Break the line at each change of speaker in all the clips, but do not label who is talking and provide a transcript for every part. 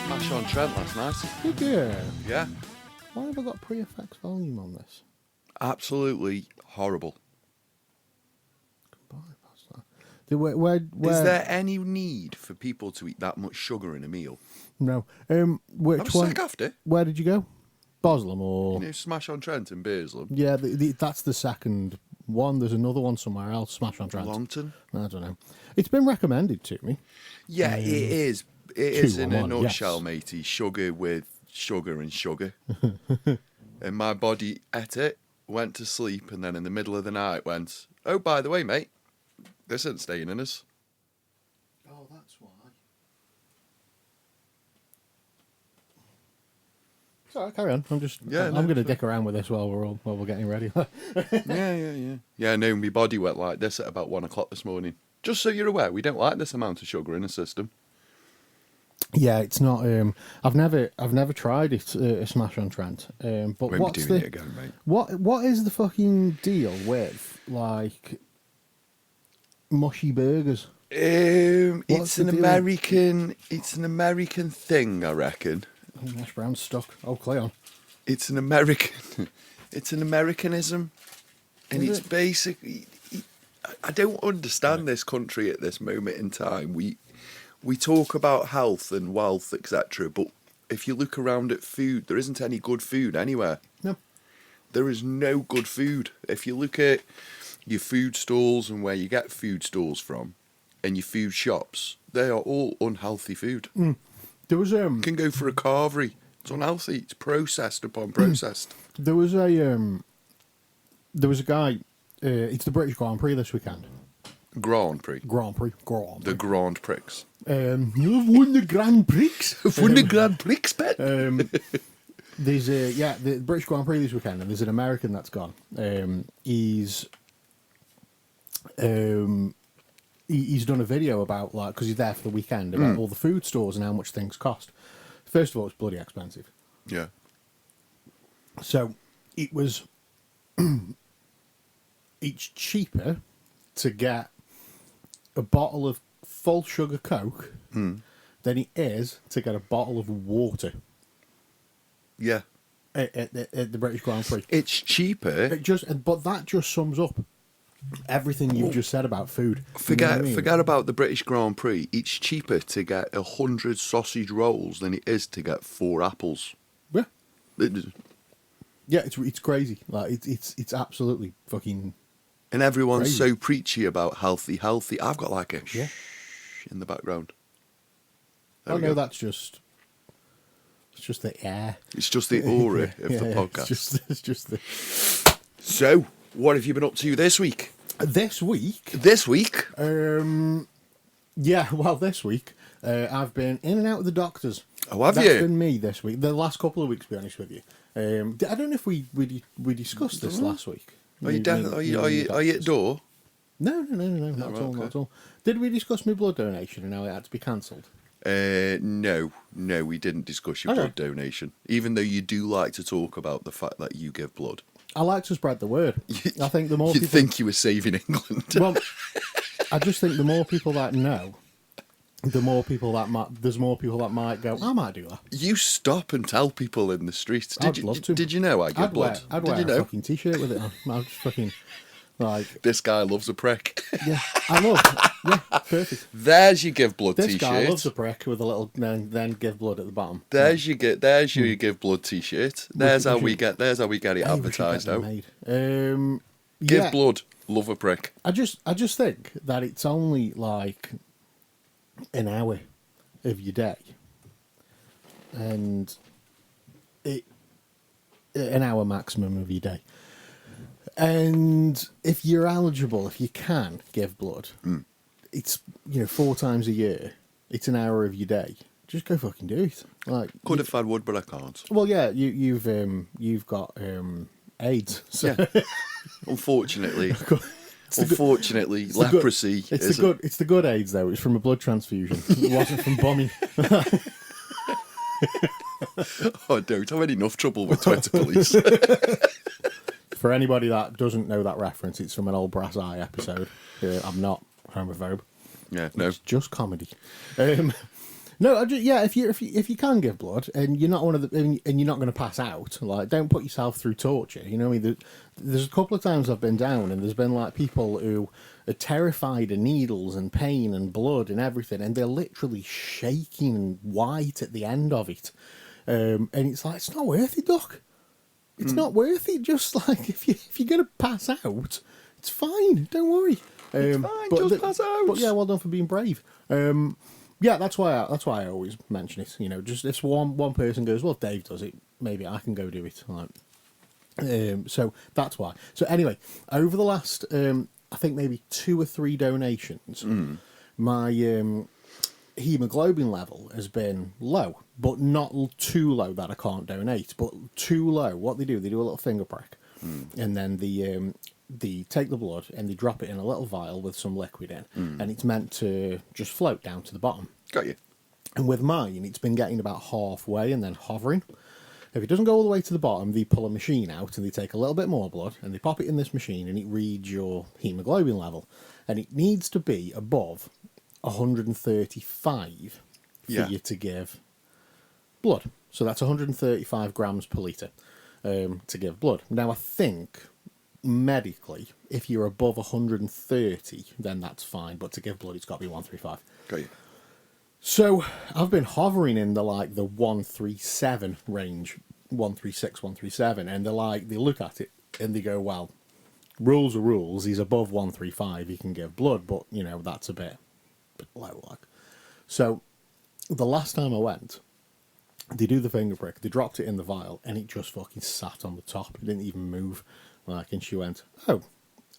Smash on Trent last night.
Did you?
Yeah.
Why have I got pre-effects volume on this?
Absolutely horrible.
Bypass that. Where,
Is there any need for people to eat that much sugar in a meal?
No.
I
Which
was
one?
sick after.
Where did you go? Boslem or?
You know, Smash on Trent in Beersley.
Yeah, that's the second one. There's another one somewhere else. Smash on Trent.
Longton.
I don't know. It's been recommended to me.
Yeah, it is. It is in a
1,
nutshell,
yes.
matey. Sugar with sugar and sugar. And my body ate it, went to sleep, and then in the middle of the night went, oh, by the way, mate, this isn't staying in us.
Oh, that's why. Sorry, carry on. I'm just.
Yeah,
I'm
no,
going to
sure.
dick around with this while we're getting ready.
Yeah. Yeah, no, my body went like this at about 1 o'clock this morning. Just so you're aware, we don't like this amount of sugar in the system.
Yeah, it's not. I've never tried it. Smash on Trent. But
Won't be
what's
doing
the
it again, mate.
what is the fucking deal with like mushy burgers?
It's
the
an
deal?
American. It's an American thing, I reckon.
Oh, Hash brown's stuck. Oh, Cleon.
It's an American. It's an Americanism, and
Is
it's
it?
basically. I don't understand this country at this moment in time. We talk about health and wealth, etc. But if you look around at food, there isn't any good food anywhere.
No.
There is no good food. If you look at your food stalls and where you get food stalls from, and your food shops, they are all unhealthy food.
There was
You can go for a carvery. It's unhealthy. It's processed upon processed.
there was a guy. It's the British Grand Prix this weekend.
Grand Prix.
Grand Prix.
The Grand Prix.
You've won the Grand Prix.
Won the Grand Prix, Ben.
There's the British Grand Prix this weekend, and there's an American that's gone. He's done a video about like because he's there for the weekend about all the food stores and how much things cost. First of all, it's bloody expensive.
Yeah.
So it was. It's cheaper to get a bottle of full sugar Coke than it is to get a bottle of water
Yeah.
at the British Grand Prix.
It's cheaper.
But that just sums up everything you've just said about food. You know what I mean?
Forget about the British Grand Prix. It's cheaper to get 100 sausage rolls than it is to get 4 apples.
Yeah,
It-
yeah, it's crazy. Like it's absolutely fucking.
And everyone's
Crazy.
so preachy about healthy. I've got like a
Yeah.
shh in the background. There
Oh
we
no,
go.
that's just. It's just the air.
It's just the aura of the podcast.
It's just the.
So, what have you been up to this week?
This week.
This week?
Yeah, well, this week I've been in and out of the doctors.
Oh, have
That's
you?
been me this week. The last couple of weeks, to be honest with you. I don't know if we discussed this last week.
Are you at door?
No, not at
right,
all,
okay.
not at all. Did we discuss my blood donation and how it had to be cancelled?
No, we didn't discuss your
Okay.
blood donation. Even though you do like to talk about the fact that you give blood.
I like to spread the word. I think the more
You'd
people...
think you were saving England.
Well, I just think the more people that know, the more people that there's more people that might go, I might do that.
You stop and tell people in the streets.
I'd love to.
Did you know I give blood?
I'd
Did
wear
you
a
know?
fucking t-shirt with it on. I'd just fucking... Like,
This guy loves a prick.
yeah, I love. Yeah, perfect.
There's your give blood
This
t-shirt.
guy loves a prick with a little then give blood at the bottom.
There's your give blood t-shirt. There's how we get it
Hey, we should get
advertised
them
out.
made.
Give
Yeah,
blood, love a prick.
I just think that it's only like an hour of your day, and an hour maximum of your day. And if you're eligible, if you can give blood, it's 4 times a year. It's an hour of your day. Just go fucking do it. Like,
Could if I would, but I can't.
well, yeah, you've got AIDS. So
Yeah. Unfortunately,
the good-
leprosy.
It's the good AIDS though. It's from a blood transfusion. It wasn't from bombing.
Oh, don't have enough trouble with Twitter police.
For anybody that doesn't know that reference, it's from an old Brass Eye episode. I'm not homophobe.
Yeah, no.
It's just comedy. No, yeah. If you can give blood and you're not one of the and you're not going to pass out, like don't put yourself through torture. You know, what I mean, there's a couple of times I've been down and there's been like people who are terrified of needles and pain and blood and everything, and they're literally shaking and white at the end of it. And it's like it's not worth it, Doc. It's not worth it. Just like if you're going to pass out, it's fine. Don't worry.
It's fine. Just pass out.
But yeah, well done for being brave. Yeah, that's why I always mention it. You know, just if one person goes, well, Dave does it, maybe I can go do it. Like, so that's why. So anyway, over the last, I think maybe 2 or 3 donations, my hemoglobin level has been low, but not too low that I can't donate, but too low. What they do a little finger prick, and then they take the blood and they drop it in a little vial with some liquid in, and it's meant to just float down to the bottom.
Got you.
And with mine, it's been getting about halfway and then hovering. If it doesn't go all the way to the bottom, they pull a machine out and they take a little bit more blood and they pop it in this machine and it reads your hemoglobin level. And it needs to be above 135 for you to give blood. So that's 135 grams per litre to give blood. Now, I think medically, if you're above 130, then that's fine. But to give blood, it's got to be 135.
Got you.
So I've been hovering in the 137 range, 136, 137, and they look at it and they go, well, rules are rules. He's above 135. He can give blood, but you know that's a bit low. Like, so the last time I went, they do the finger prick. They dropped it in the vial, and it just fucking sat on the top. It didn't even move. Like, and she went, oh,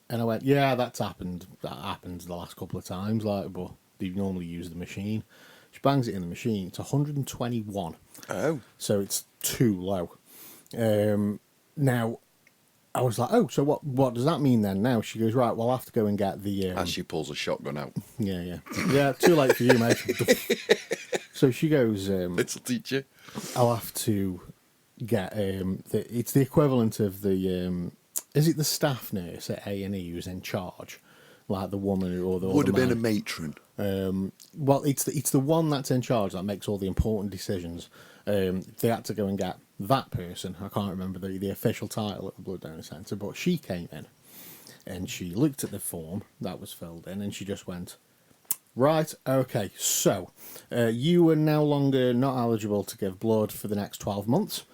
and I went, yeah, that's happened. That happens the last couple of times. Like, but they normally use the machine. She bangs it in the machine. It's 121.
Oh.
So it's too low. Now, I was like, oh, so what does that mean then? Now she goes, right, well, I'll have to go and get the...
As she pulls a shotgun out.
Yeah. Yeah, too late for you, mate. So she goes...
Little teacher.
I'll have to get... it's the equivalent of the... is it the staff nurse at A&E who's in charge? Like the woman or the...
Would have been a matron.
Well, it's the one that's in charge that makes all the important decisions. They had to go and get that person. I can't remember the official title at the Blood Donor Centre, but she came in and she looked at the form that was filled in and she just went, right, okay, so you are no longer not eligible to give blood for the next 12 months.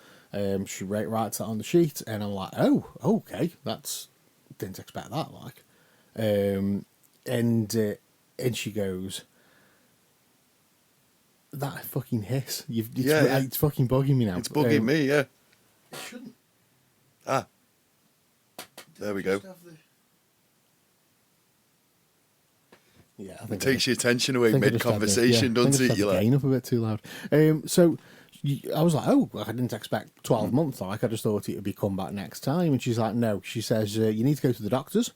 She writes that on the sheet and I'm like, oh, okay, didn't expect that, like. And she goes, that fucking hiss. It's fucking bugging me now.
It's bugging me, yeah.
It shouldn't.
Ah. There we go.
Yeah, I think
It takes your attention away mid-conversation, doesn't it?
You're gain up a bit too loud. So I was like, oh, I didn't expect 12 months. Like, I just thought it would be come back next time. And she's like, no. She says, you need to go to the doctors.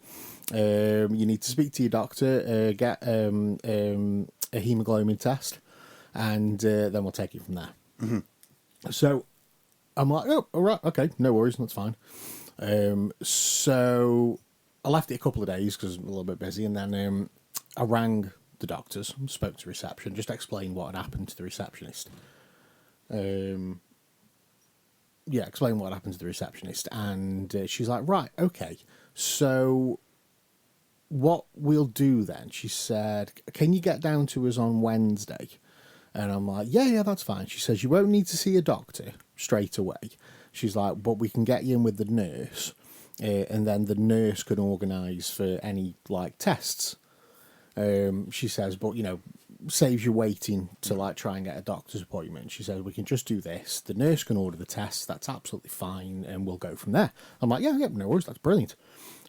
You need to speak to your doctor, get a hemoglobin test, and then we'll take it from there. Mm-hmm. So I'm like, oh, all right, okay, no worries, that's fine. So I left it a couple of days because I was a little bit busy, and then I rang the doctors, spoke to reception, just explained what had happened to the receptionist. Explain what happened to the receptionist, and she's like, right, okay, so what we'll do then, she said, can you get down to us on Wednesday? And I'm like, yeah, that's fine. She says, you won't need to see a doctor straight away. She's like, but we can get you in with the nurse, and then the nurse can organise for any, like, tests. She says, but, you know, saves you waiting to, like, try and get a doctor's appointment. She says, we can just do this. The nurse can order the tests. That's absolutely fine, and we'll go from there. I'm like, yeah, no worries. That's brilliant.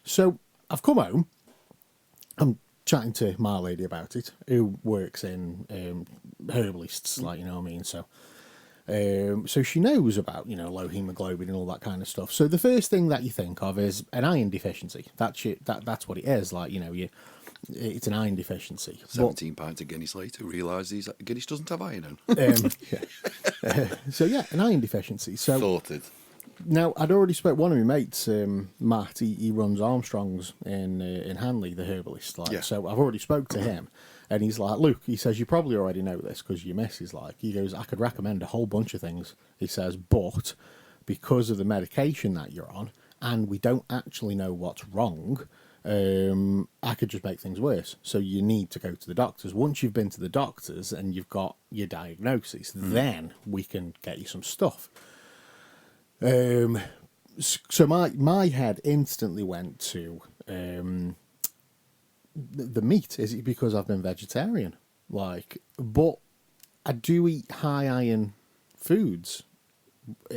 So I've come home. I'm chatting to my lady about it, who works in herbalists, like, you know what I mean? So she knows about, you know, low hemoglobin and all that kind of stuff. So the first thing that you think of is an iron deficiency. That's what it is. Like, you know, It's an iron deficiency. But,
17 pints of Guinness later, realise Guinness doesn't have iron in.
so yeah, an iron deficiency. So
Sorted.
now I'd already spoke. One of my mates, Matt, he runs Armstrong's in Hanley, the herbalist. Like,
Yeah.
so I've already spoke to him, and he's like, "Luke," he says, "you probably already know this because your missus like." He goes, "I could recommend a whole bunch of things." He says, "But because of the medication that you're on, and we don't actually know what's wrong." I could just make things worse. So you need to go to the doctors. Once you've been to the doctors and you've got your diagnosis, then we can get you some stuff. So my head instantly went to the meat. Is it because I've been vegetarian? Like, but I do eat high iron foods.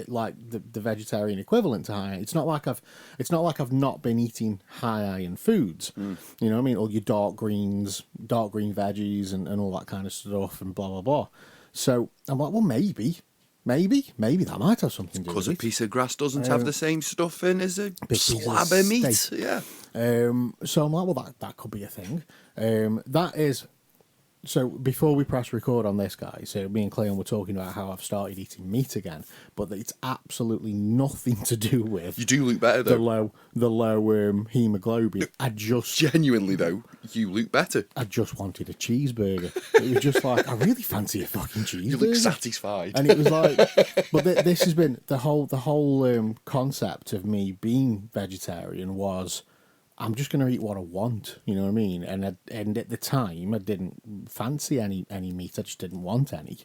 Like the vegetarian equivalent to high iron. It's not like I've not been eating high iron foods. You know what I mean? All your dark green veggies and all that kind of stuff and blah blah blah. So I'm like, well, maybe that might have something to do
Because
with
a
it.
piece of grass doesn't have the same stuff in as a
Big piece of
slab of meat.
steak.
Yeah.
So I'm like, well, that could be a thing. That is. So before we press record on this, guys, so me and Cleon were talking about how I've started eating meat again, but it's absolutely nothing to do with
You do look better,
the
though.
low hemoglobin.
Genuinely, though, you look better.
I just wanted a cheeseburger. It was just like, I really fancy a fucking cheeseburger.
You look satisfied.
And it was like, but this has been the whole concept of me being vegetarian was, I'm just going to eat what I want, you know what I mean? And at the time, I didn't fancy any meat. I just didn't want any.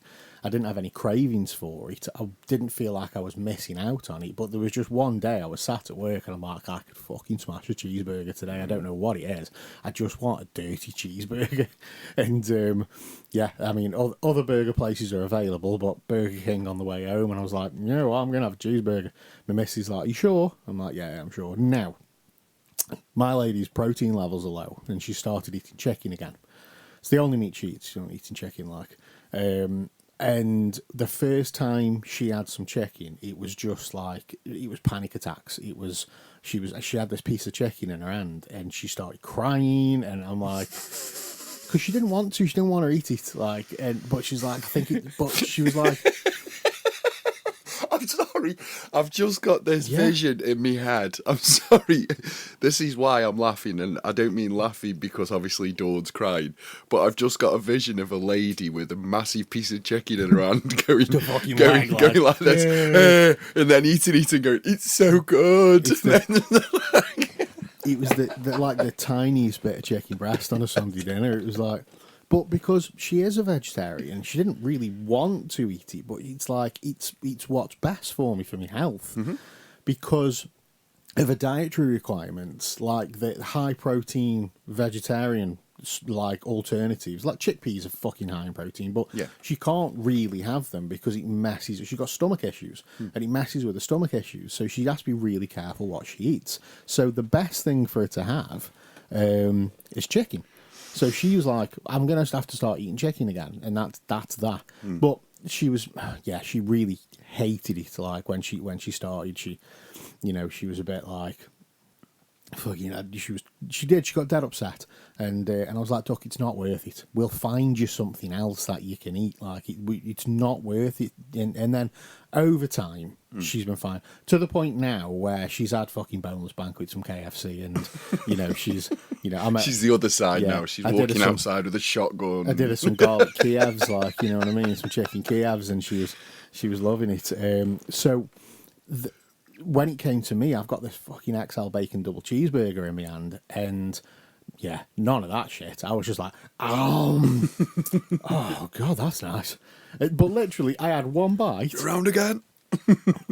I didn't have any cravings for it. I didn't feel like I was missing out on it. But there was just one day I was sat at work and I'm like, I could fucking smash a cheeseburger today. I don't know what it is. I just want a dirty cheeseburger. And yeah, I mean, other burger places are available, but Burger King on the way home, and I was like, you know what, I'm going to have a cheeseburger. My missus like, you sure? I'm like, yeah, I'm sure. Now, my lady's protein levels are low, and she started eating chicken again. It's the only meat she eats. She's not eating chicken, like. And the first time she had some chicken, it was just like, it was panic attacks. She had this piece of chicken in her hand, and she started crying, and I'm like, because she didn't want to eat it, like, but she's like, but she was like.
I'm sorry. I've just got this vision in my head. I'm sorry. This is why I'm laughing, and I don't mean laughing because obviously Dawn's crying, but I've just got a vision of a lady with a massive piece of chicken in her hand going like this, and then eating, going, it's so good.
It was the tiniest bit of chicken breast on a Sunday dinner. It was like, but because she is a vegetarian, she didn't really want to eat it. But it's like it's what's best for me, for my health, because of the dietary requirements, like the high protein vegetarian like alternatives, like chickpeas are fucking high in protein, but she can't really have them because it messes. She's got stomach issues, and it messes with the stomach issues. So she has to be really careful what she eats. So the best thing for her to have is chicken. So she was like, I'm going to have to start eating chicken again. And that's that. But she was, she really hated it. Like when she started, she was a bit like, fucking, she got dead upset. And I was like, Duck, it's not worth it. We'll find you something else that you can eat. Like it's not worth it. And then over time, she's been fine, to the point now where she's had fucking boneless banquets from KFC, and she's
she's the other side now. She's walking outside with a shotgun.
I did her some garlic Kievs, like, you know what I mean, some chicken Kievs, and she was loving it. When it came to me, I've got this fucking XL bacon double cheeseburger in my hand, and yeah, none of that shit. I was just like, oh god, that's nice. But literally, I had one bite.
You're around again.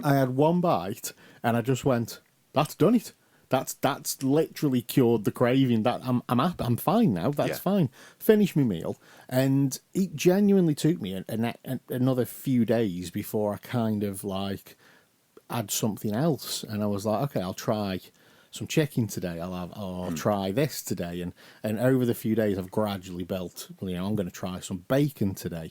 I had one bite, and I just went, "That's done it. That's literally cured the craving. That I'm fine now. That's fine." Finished my meal, and it genuinely took me another few days before I kind of like had something else, and I was like, "Okay, I'll try some chicken today. I'll try this today," and over the few days, I've gradually built. I'm going to try some bacon today,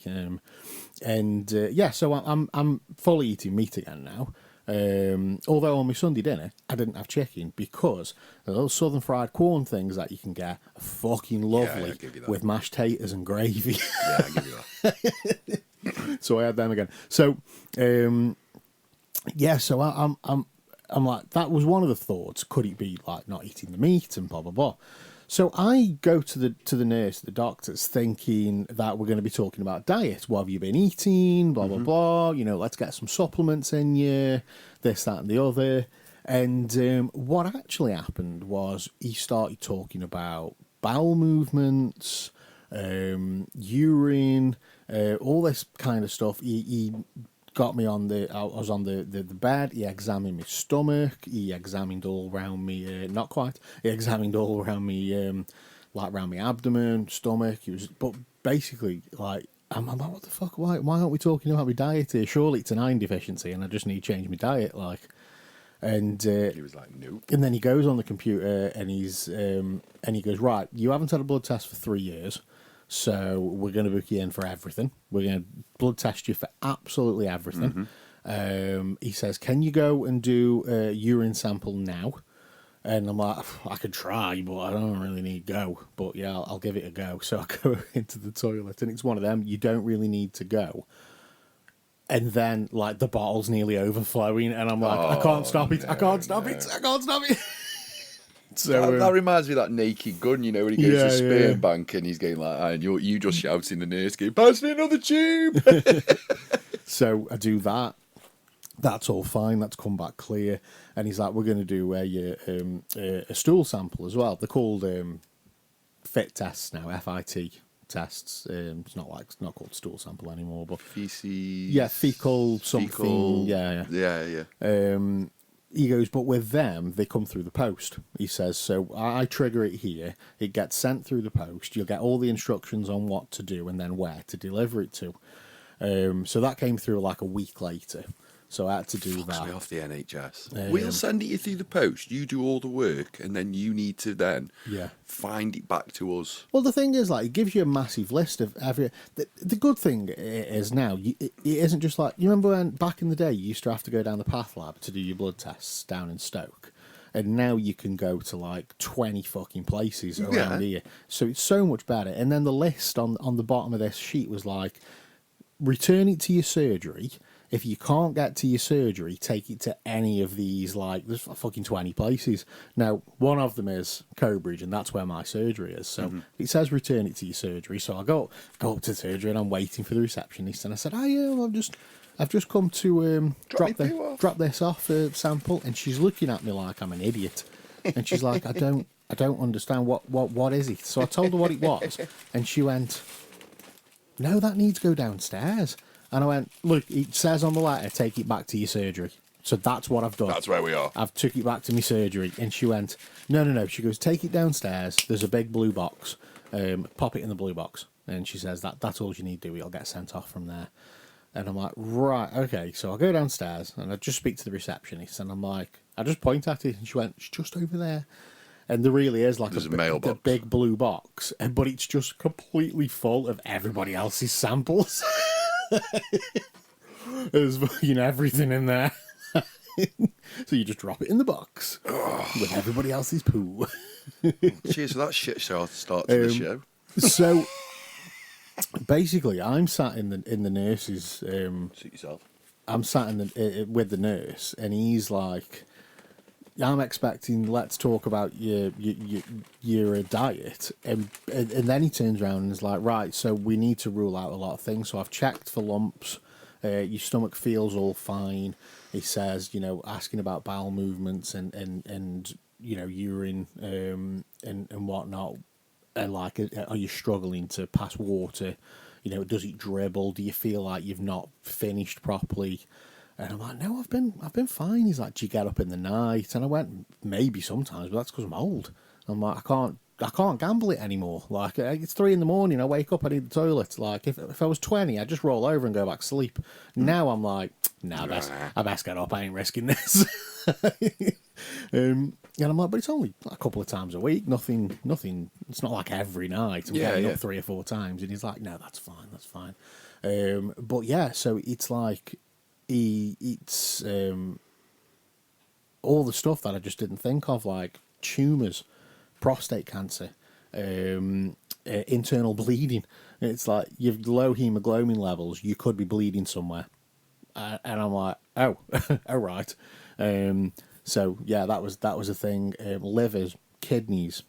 so I'm fully eating meat again now. Although on my Sunday dinner, I didn't have chicken because the little southern fried corn things that you can get are fucking lovely
I'll give you that.
with mashed taters and gravy.
Yeah, I give you that.
So I had them again. So, yeah, so I'm like, that was one of the thoughts. Could it be like not eating the meat and blah, blah, blah. So I go to the nurse, the doctors, thinking that we're going to be talking about diet. What have you been eating? Blah, blah, blah. You know, let's get some supplements in you, this, that, and the other. And what actually happened was he started talking about bowel movements, urine, all this kind of stuff. He got me on I was on the bed. He examined my stomach. He examined all around me. Not quite. He examined all around me, like around my abdomen, stomach. But basically, like, I'm like, what the fuck? Why aren't we talking about my diet here? Surely it's an iron deficiency, and I just need to change my diet, like. And
He was like, nope.
and then he goes on the computer and he goes, right, you haven't had a blood test for 3 years. So we're going to book you in for everything. We're going to blood test you for absolutely everything. He says, can you go and do a urine sample now? And I'm like, I could try, but I don't really need to go. But yeah, I'll give it a go. So I go into the toilet, and it's one of them, you don't really need to go. And then, like, the bottle's nearly overflowing, and I'm like, I can't stop it. I can't stop it. I can't stop it. So
That reminds me of that Naked Gun, you know, when he goes to
Yeah,
sperm
yeah.
bank and he's going like, and you just shouting the nurse, going, pass me another tube.
So I do that. That's all fine. That's come back clear. And he's like, we're going to do a stool sample as well. They're called FIT tests now, FIT tests. It's not called stool sample anymore, but
Feces.
yeah, fecal something.
Fecal.
Yeah.
Yeah.
He goes, but with them, they come through the post. He says, so I trigger it here. It gets sent through the post. You'll get all the instructions on what to do and then where to deliver it to. So that came through like a week later. So I had to do
Fucks me
that.
off the NHS. We'll send it you through the post. You do all the work, and then you need to then find it back to us.
Well, the thing is, like, it gives you a massive list of every. The good thing is now, it isn't just like, you remember when back in the day you used to have to go down the Path Lab to do your blood tests down in Stoke, and now you can go to like 20 fucking places around here. So it's so much better. And then the list on the bottom of this sheet was like, return it to your surgery. If you can't get to your surgery, take it to any of these, like, there's fucking 20 places. Now, one of them is Cobridge, and that's where my surgery is. So it says return it to your surgery. So I go up to surgery, and I'm waiting for the receptionist. And I said, I've just come to drop this off a sample. And she's looking at me like I'm an idiot. And she's like, I don't understand what is it? So I told her what it was, and she went, no, that needs to go downstairs. And I went, look, it says on the letter, take it back to your surgery. So that's what I've done.
That's where we are.
I've took it back to my surgery. And she went, no. She goes, take it downstairs. There's a big blue box. Pop it in the blue box. And she says, that's all you need to do. It'll get sent off from there. And I'm like, right, okay. So I go downstairs and I just speak to the receptionist. And I'm like, I just point at it. And she went, it's just over there. And there really is like a
mailbox.
Big blue box. But it's just completely full of everybody else's samples. There's fucking everything in there. So you just drop it in the box with everybody else's poo.
Cheers for that shit start to the show.
So basically, I'm sat in the nurse's.
Suit yourself.
I'm sat with the nurse, and he's like, I'm expecting, let's talk about your diet. And then he turns around and is like, right, so we need to rule out a lot of things. So I've checked for lumps. Your stomach feels all fine. He says, asking about bowel movements and urine and whatnot. And like, are you struggling to pass water? Does it dribble? Do you feel like you've not finished properly? And I'm like, no, I've been fine. He's like, do you get up in the night? And I went, maybe sometimes, but that's because I'm old. I'm like, I can't gamble it anymore. Like, it's 3 a.m. I wake up, I need the toilet. Like, if I was 20, I'd just roll over and go back to sleep. Now I'm like, I best get up. I ain't risking this. And I'm like, but it's only a couple of times a week. Nothing. It's not like every night. I'm getting up 3 or 4 times. And he's like, no, that's fine. But yeah, so it's like, all the stuff that I just didn't think of, like tumours, prostate cancer, internal bleeding. It's like you've low hemoglobin levels, you could be bleeding somewhere. And I'm like, oh, all right. So yeah, that was a thing. Livers, kidneys,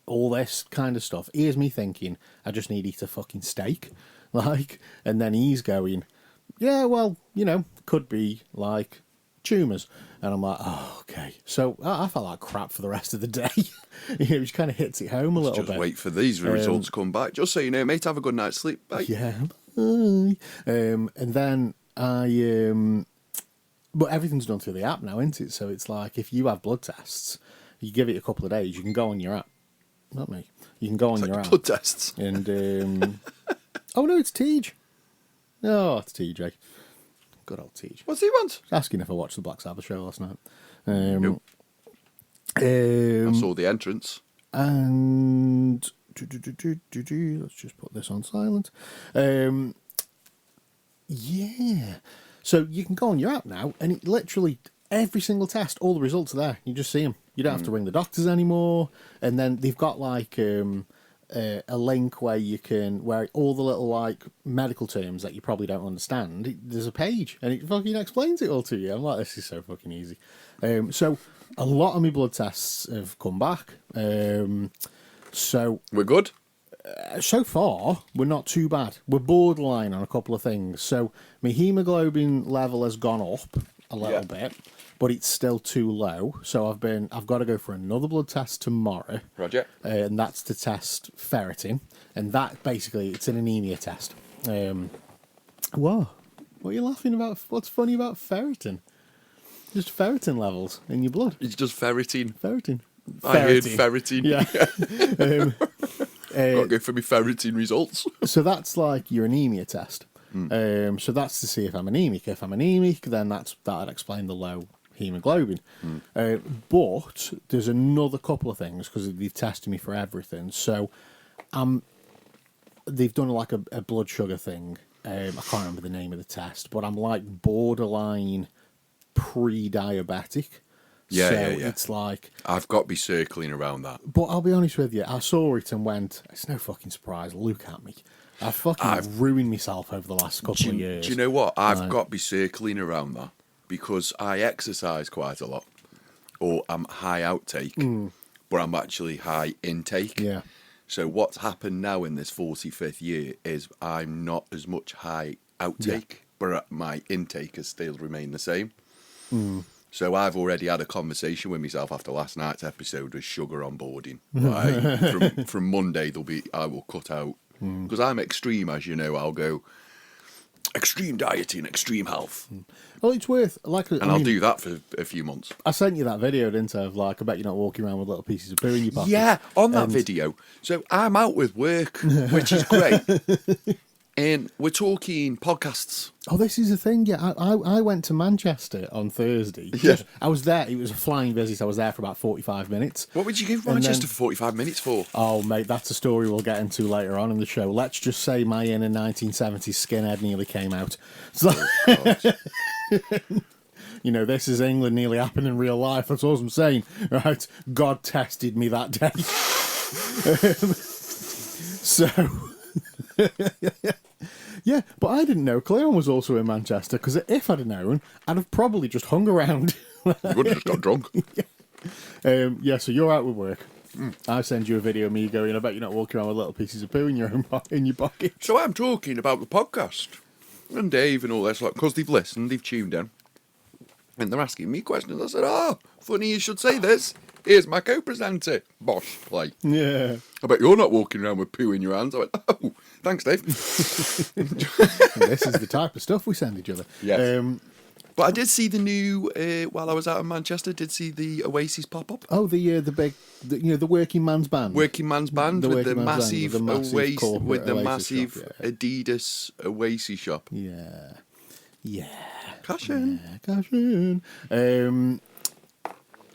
all this kind of stuff. Here's me thinking, I just need to eat a fucking steak, like, and then he's going, yeah, well, could be like tumours, and I'm like, oh, okay. So I felt like crap for the rest of the day. It just kind of hits it home a little
Just
bit.
wait for these results to come back. Just so you know, mate, have a good night's sleep. Bye.
Yeah. Bye. And then but everything's done through the app now, isn't it? So it's like if you have blood tests, you give it a couple of days, you can go on your app. Not me. You can go on your app.
Blood tests.
And oh no, it's Tej. Oh, it's TJ. Good old Tej.
What's he want?
Asking if I watched the Black Sabbath show last night.
Nope. I saw the entrance.
And let's just put this on silent. Yeah. So you can go on your app now, and it literally every single test, all the results are there. You just see them. You don't have to ring the doctors anymore. And then they've got like a link where you can, where all the little like medical terms that you probably don't understand, there's a page and it fucking explains it all to you. I'm like, this is so fucking easy. So a lot of my blood tests have come back. So
We're good.
so far, we're not too bad. We're borderline on a couple of things. So my hemoglobin level has gone up a little bit, but it's still too low. So I've got to go for another blood test tomorrow.
Roger.
And that's to test ferritin, and that basically it's an anemia test. What are you laughing about? What's funny about ferritin? Just ferritin levels in your blood.
It's just ferritin.
Ferritin.
I heard ferritin.
Yeah.
Gotta go for my ferritin results.
So that's like your anemia test. So that's to see if I'm anemic. If I'm anemic, then that'd explain the low hemoglobin. But there's another couple of things because they've tested me for everything. So they've done like a blood sugar thing. I can't remember the name of the test, but I'm like borderline pre-diabetic.
Yeah,
So
yeah.
it's like,
I've got to be circling around that.
but I'll be honest with you, I saw it and went, it's no fucking surprise, look at me. I've ruined myself over the last couple of years.
Do you know what? I've got to be circling around that because I exercise quite a lot, or I'm high outtake, but I'm actually high intake.
Yeah.
So what's happened now in this 45th year is I'm not as much high outtake, but my intake has still remained the same. So I've already had a conversation with myself after last night's episode with sugar on boarding. From Monday, I will cut out, because I'm extreme, as you know. I'll go extreme dieting, extreme health,
Well, it's worth, like,
and I'll do that for a few months.
I sent you that video, didn't I? Of like, I bet you're not walking around with little pieces of poo in your pocket.
Yeah, on that video. So I'm out with work, which is great. And we're talking podcasts.
Oh, this is the thing. Yeah, I went to Manchester on Thursday.
Yeah.
I was there. It was a flying visit. I was there for about 45 minutes.
What would you give
And
Manchester
then-
for 45 minutes for?
Oh, mate, that's a story we'll get into later on in the show. Let's just say my inner 1970s skinhead nearly came out. So, this is England nearly happened in real life. That's all I'm saying. Right? God tested me that day. So... Yeah, but I didn't know Cleon was also in Manchester, because if I'd have known, I'd have probably just hung around.
You would have just got drunk.
Yeah, so you're out with work. I send you a video of me going, I bet you're not walking around with little pieces of poo in your pocket.
So I'm talking about the podcast. And Dave and all this, because they've listened, they've tuned in. And they're asking me questions. I said, funny you should say this. Here's my co-presenter. Bosh, like.
Yeah.
I bet you're not walking around with poo in your hands. I went, oh, thanks, Dave.
This is the type of stuff we send each other.
Yes. But I did see the new, while I was out in Manchester, did see the Oasis pop up.
Oh, the big, the working man's band.
Working Man's Band
The
with the
Working Man's Band,
massive,
with the massive
Oasis,
corporate
with the
Oasis
massive
shop, yeah.
Adidas Oasis shop.
Yeah. Yeah.
Cash in.
Yeah, cash in.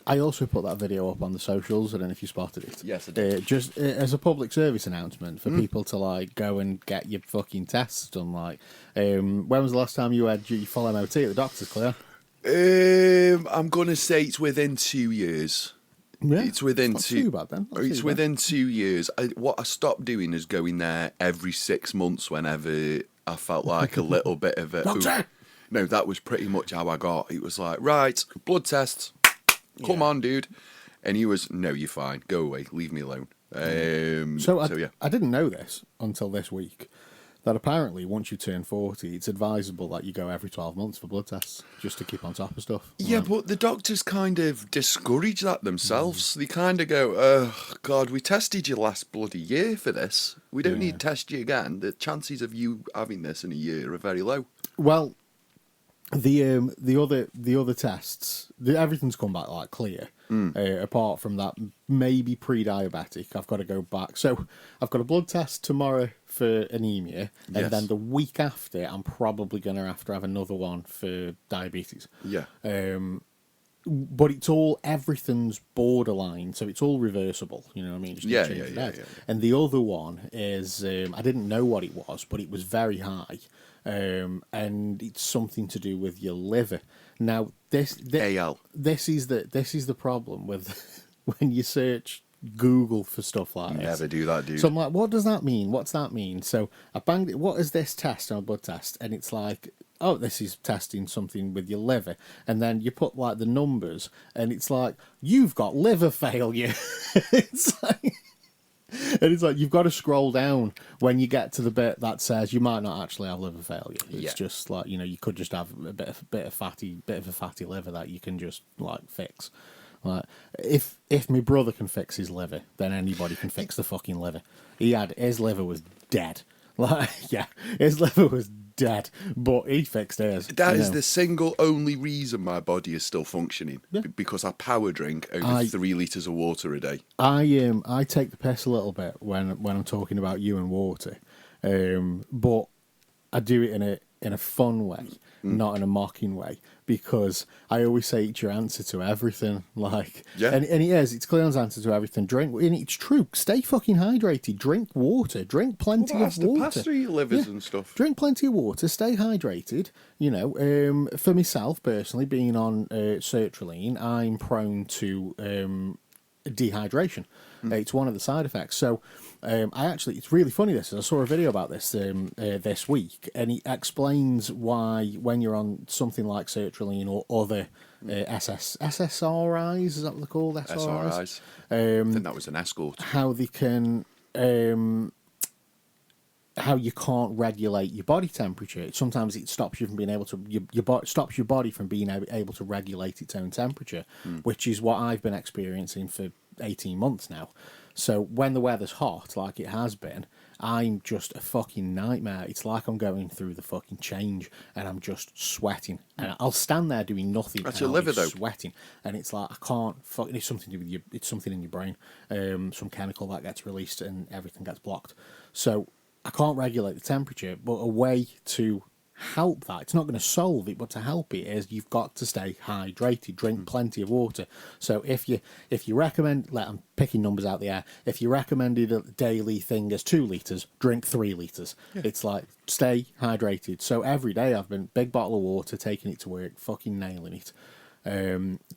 I also put that video up on the socials. I don't know if you spotted it.
Yes, I did.
Just as a public service announcement for people to like go and get your fucking tests done. Like, when was the last time you had your full MOT at the doctor's, Claire?
I'm gonna say it's within 2 years.
Yeah,
It's within
not
two.
too bad then. Not
It's
too bad.
within 2 years. What I stopped doing is going there every 6 months whenever I felt like a little bit of a.
Doctor!
No, that was pretty much how I got. It was like, right, blood tests. Come
Yeah.
on, dude. And he was, no, you're fine. Go away. Leave me alone.
So
yeah.
I didn't know this until this week. That apparently, once you turn 40, it's advisable that you go every 12 months for blood tests just to keep on top of stuff.
Yeah,
Like,
but the doctors kind of discourage that themselves. They kind of go, oh, God, we tested you last bloody year for this. We don't need to test you again. The chances of you having this in a year are very low.
well, the other tests, everything's come back like clear. Apart from that, maybe pre-diabetic. I've got to go back. So I've got a blood test tomorrow for anemia, and
Yes.
then the week after, I'm probably going to have another one for diabetes.
Yeah.
But it's all, everything's borderline, so it's all reversible. You know what I mean? Just
Yeah,
change
yeah,
it
yeah,
out.
yeah.
And the other one is, I didn't know what it was, but it was very high. And it's something to do with your liver. Now, this
AL.
this is the problem with when you search Google for stuff like this.
Never do that, dude.
So I'm like, what does that mean? What's that mean? So I banged it. What is this test on a blood test? And it's like, oh, this is testing something with your liver. And then you put like the numbers, and it's like, you've got liver failure. It's like, and it's like you've got to scroll down when you get to the bit that says you might not actually have liver failure. It's
Yeah.
just like, you know, you could just have a bit of a fatty liver that you can just like fix. Like if my brother can fix his liver, then anybody can fix the fucking liver. His liver was dead. Like yeah, his liver was dead, but he fixed his.
That
you
is
know.
the single only reason my body is still functioning.
Yeah.
Because I power drink over 3 litres of water a day.
I take the piss a little bit when I'm talking about you and water, but I do it in a fun way, not in a mocking way, because I always say it's your answer to everything. Like,
Yeah.
and it is. It's Cleon's answer to everything. Drink, and it's true. Stay fucking hydrated. Drink water. Drink plenty
Well, that's
of
to
water.
pass through your livers
Yeah.
and stuff.
Drink plenty of water, stay hydrated. You know, for myself personally, being on sertraline, I'm prone to dehydration. It's one of the side effects. So, it's really funny. I saw a video about this this week, and it explains why when you're on something like sertraline or other SSRIs, is that what they're called?
SRIs. I think that was an escort.
How they can how you can't regulate your body temperature. Sometimes it stops you from being able to stops your body from being able to regulate its own temperature, which is what I've been experiencing for 18 months now. So when the weather's hot, like it has been, I'm just a fucking nightmare. It's like I'm going through the fucking change, and I'm just sweating. And I'll stand there doing nothing.
That's
and
your
I'll be
liver, though.
sweating, and it's like I can't. It's something to do with you. It's something in your brain. Some chemical that gets released, and everything gets blocked. So I can't regulate the temperature. But a way to help that, it's not going to solve it, but to help it is you've got to stay hydrated. Drink plenty of water. So if you recommend, I'm picking numbers out the air. If you recommended a daily thing as 2 litres, drink 3 litres. Yeah. It's like stay hydrated. So every day I've been big bottle of water, taking it to work, fucking nailing it.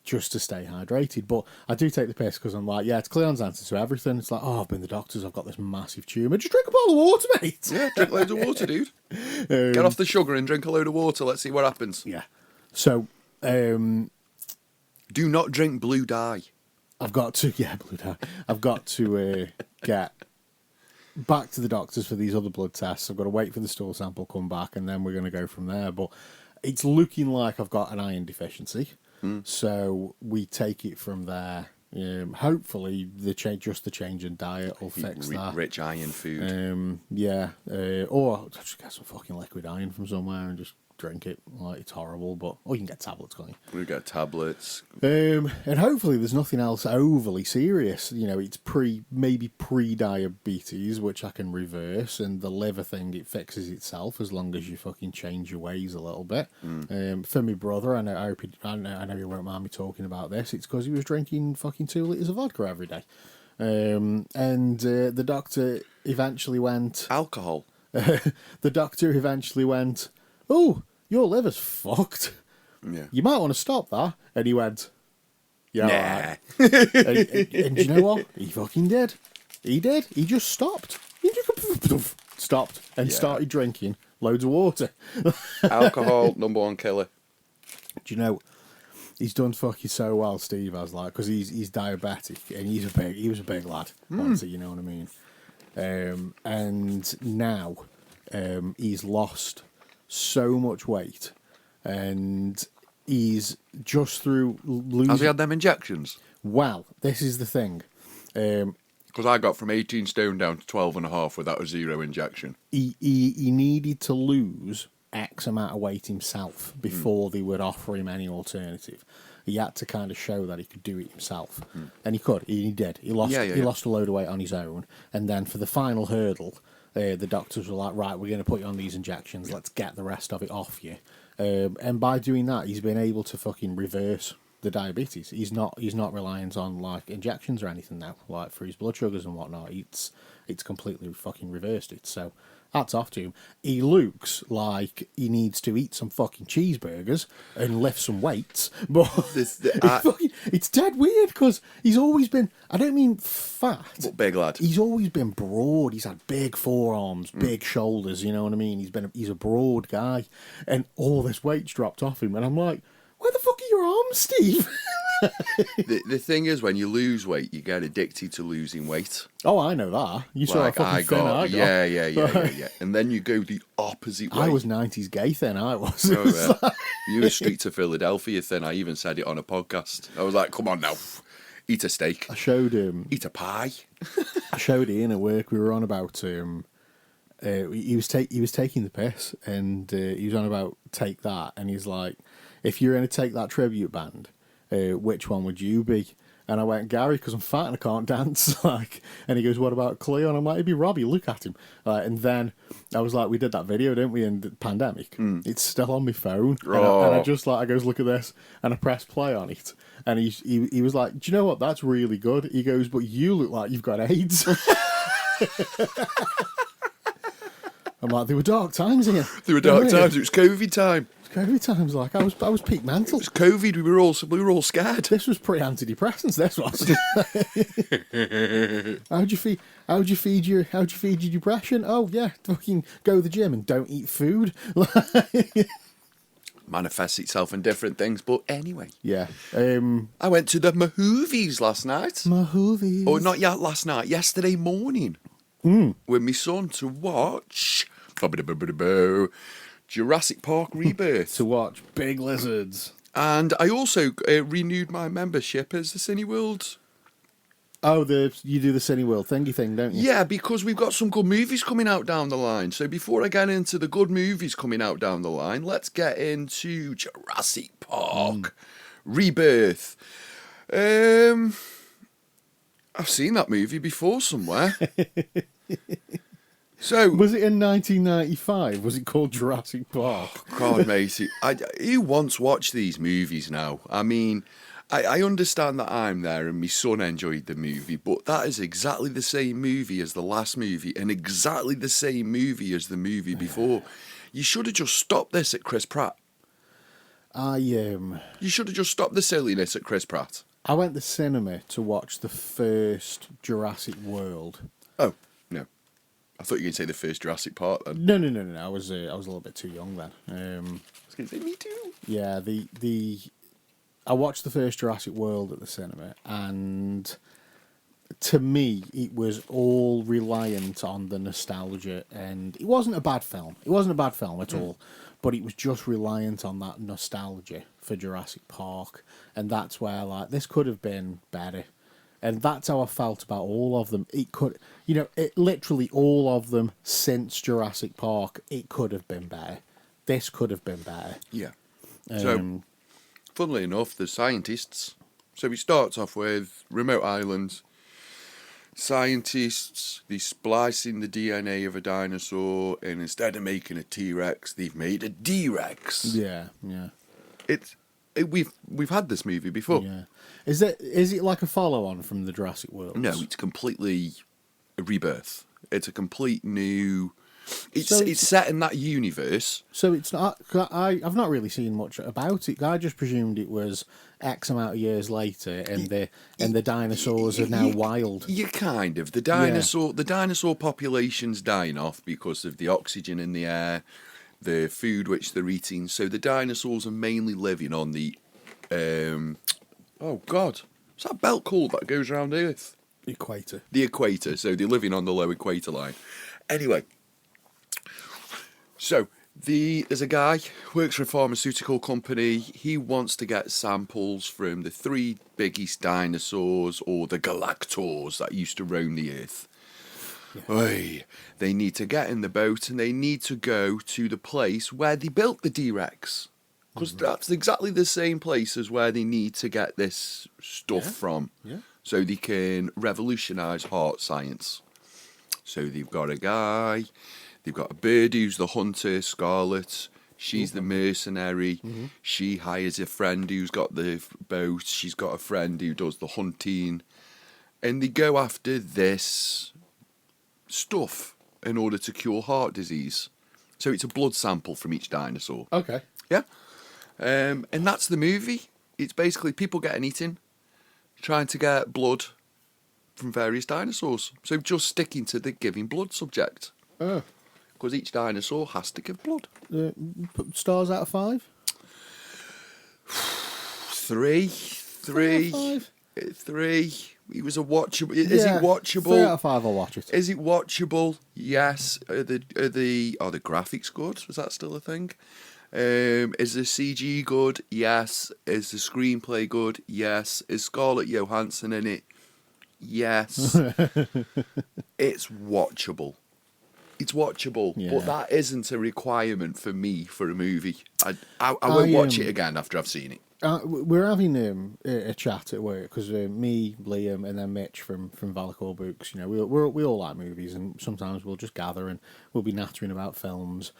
Just to stay hydrated. But I do take the piss because I'm like, yeah, it's Cleon's answer to everything. It's like, oh, I've been to the doctors, I've got this massive tumour. Just drink a bottle of water, mate.
Yeah, drink loads of water, dude. Get off the sugar and drink a load of water. Let's see what happens.
Yeah. So,
Do not drink blue dye.
I've got to, blue dye. I've got to get back to the doctors for these other blood tests. I've got to wait for the stool sample come back, and then we're going to go from there. But it's looking like I've got an iron deficiency. So we take it from there. Hopefully, the change in diet will fix that.
Rich iron food.
Or I'll just get some fucking liquid iron from somewhere and just drink it. Like it's horrible, but you can get tablets, can't you?
We got tablets.
And hopefully there's nothing else overly serious. You know, it's maybe pre-diabetes, which I can reverse, and the liver thing, it fixes itself as long as you fucking change your ways a little bit. For my brother, I know he won't mind me talking about this, it's because he was drinking fucking 2 litres of vodka every day. The doctor eventually went...
Alcohol.
The doctor eventually went, oh, your liver's fucked.
Yeah.
You might want to stop that. And he went, yeah,
Nah.
all right. And you know what? He fucking did. He did. He just stopped. He just stopped and
Yeah.
started drinking loads of water.
Alcohol, number one killer.
Do you know, he's done fucking so well, Steve has, like, because he's diabetic and he was a big lad, honestly, you know what I mean? And now he's lost so much weight, and he's just through losing.
Has he had them injections?
Well, this is the thing.
Because I got from 18 stone down to 12.5 without a 0 injection.
He needed to lose X amount of weight himself before they would offer him any alternative. He had to kind of show that he could do it himself, and he could. He did. He lost. He lost a load of weight on his own, and then for the final hurdle, the doctors were like, "Right, we're going to put you on these injections. Let's get the rest of it off you." And by doing that, he's been able to fucking reverse the diabetes. He's not reliant on like injections or anything now, like for his blood sugars and whatnot. It's completely fucking reversed it. So hats off to him. He looks like he needs to eat some fucking cheeseburgers and lift some weights, but it's dead weird because he's always been, I don't mean fat,
But big lad.
he's always been broad. He's had big forearms, big shoulders, you know what I mean? He's a broad guy, and all this weight's dropped off him, and I'm like, where the fuck are your arms, Steve?
The thing is, when you lose weight, you get addicted to losing weight.
Oh, I know that. You saw
Like
how fucking thin I got.
Yeah. And then you go the opposite way.
I was 90s gay thin, I was.
Oh, yeah. You were street to Philadelphia thin. I even said it on a podcast. I was like, come on now, eat a steak.
I showed him.
Eat a pie.
I showed Ian at work. We were on about he was taking the piss, and he was on about take that, and he's like, if you're going to take that tribute band, which one would you be? And I went, Gary, because I'm fat and I can't dance. Like, and he goes, what about Cleo? And I'm like, it'd be Robbie. Look at him. And then I was like, we did that video, didn't we? In the pandemic, it's still on my phone. And I just like, I goes, look at this, and I press play on it, and he was like, do you know what? That's really good. He goes, but you look like you've got AIDS. I'm like, there were dark times here.
There were dark times. It was COVID time.
COVID times, like I was peak mental.
It was COVID. We were all scared.
This was pre-antidepressants. This was. How'd you feed your depression? Oh yeah, fucking go to the gym and don't eat food.
Manifests itself in different things, but anyway.
Yeah.
I went to the Mahoovies last night.
Mahoovies.
Or not yet last night. Yesterday morning. With my son to watch Jurassic Park Rebirth.
To watch big lizards.
And I also renewed my membership as the Cineworld.
Oh, you do the Cineworld thingy thing, don't you?
Yeah, because we've got some good movies coming out down the line. So before I get into the good movies coming out down the line, let's get into Jurassic Park Rebirth. I've seen that movie before somewhere. So
was it in 1995? Was it called Jurassic Park?
God, mate, who wants watch these movies now? I mean, I understand that I'm there and my son enjoyed the movie, but that is exactly the same movie as the last movie and exactly the same movie as the movie before. You should have just stopped this at Chris Pratt. You should have just stopped the silliness at Chris Pratt.
I went to cinema to watch the first Jurassic World.
Oh, no. I thought you were going to say the first Jurassic Park then.
No. I was a little bit too young then.
I was going to say, me too.
Yeah, I watched the first Jurassic World at the cinema, and to me, it was all reliant on the nostalgia, and it wasn't a bad film. It wasn't a bad film at all, but it was just reliant on that nostalgia for Jurassic Park, and that's where, like, this could have been better. And that's how I felt about all of them. It could, literally all of them since Jurassic Park, it could have been better. This could have been better.
Yeah. So, funnily enough, the scientists. So it starts off with remote islands. Scientists, they splicing the DNA of a dinosaur, and instead of making a T-Rex, they've made a D-Rex.
Yeah.
We've had this movie before.
Yeah. Is it like a follow-on from the Jurassic World?
No, it's completely a rebirth. It's a complete new It's set in that universe.
So it's not. I've not really seen much about it. I just presumed it was X amount of years later, and the dinosaurs are now wild.
You kind of the dinosaur population's dying off because of the oxygen in the air, the food which they're eating. So the dinosaurs are mainly living on the oh God, what's that belt called that goes around Earth?
Equator.
The equator. So they're living on the low equator line. Anyway, so there's a guy who works for a pharmaceutical company. He wants to get samples from the 3 biggest dinosaurs, or the Galactors, that used to roam the Earth. Yeah. Oy, they need to get in the boat and they need to go to the place where they built the D-Rex. Because that's exactly the same place as where they need to get this stuff from.
Yeah.
So they can revolutionise heart science. So they've got a guy, they've got a bird who's the hunter, Scarlet. She's the mercenary. Mm-hmm. She hires a friend who's got the boat. She's got a friend who does the hunting. And they go after this stuff in order to cure heart disease. So it's a blood sample from each dinosaur.
Okay.
Yeah. And that's the movie. It's basically people getting eaten, trying to get blood from various dinosaurs. So just sticking to the giving blood subject.
Oh.
Because each dinosaur has to give blood.
Stars out of 5?
3.
5?
3. It was a watchable. Is it watchable?
3 out of 5. I'll watch it.
Is it watchable? Yes. Are the graphics good? Is that still a thing? Is the CG good? Yes. Is the screenplay good? Yes. Is Scarlett Johansson in it? Yes. It's watchable. It's watchable,
Yeah.
but that isn't a requirement for me for a movie. I won't watch it again after I've seen it.
We're having a chat at work because me, Liam, and then Mitch from Valacore Books. You know, we all like movies, and sometimes we'll just gather and we'll be nattering about films.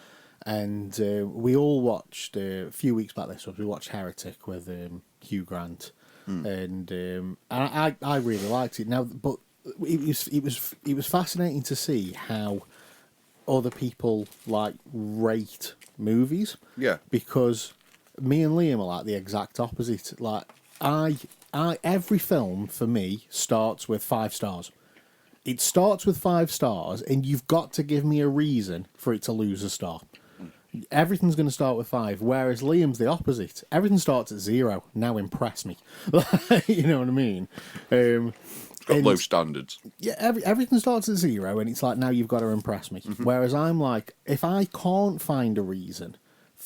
And we all watched a few weeks back. We watched Heretic with Hugh Grant, and I really liked it. Now, but it was fascinating to see how other people rate movies.
Yeah,
because me and Liam are like the exact opposite. Like every film for me starts with 5 stars. It starts with 5 stars, and you've got to give me a reason for it to lose a star. Everything's going to start with 5, whereas Liam's the opposite. Everything starts at 0. Now impress me. You know what I mean?
got low standards.
Yeah, everything starts at 0, and it's like, now you've got to impress me. Mm-hmm. Whereas I'm like, if I can't find a reason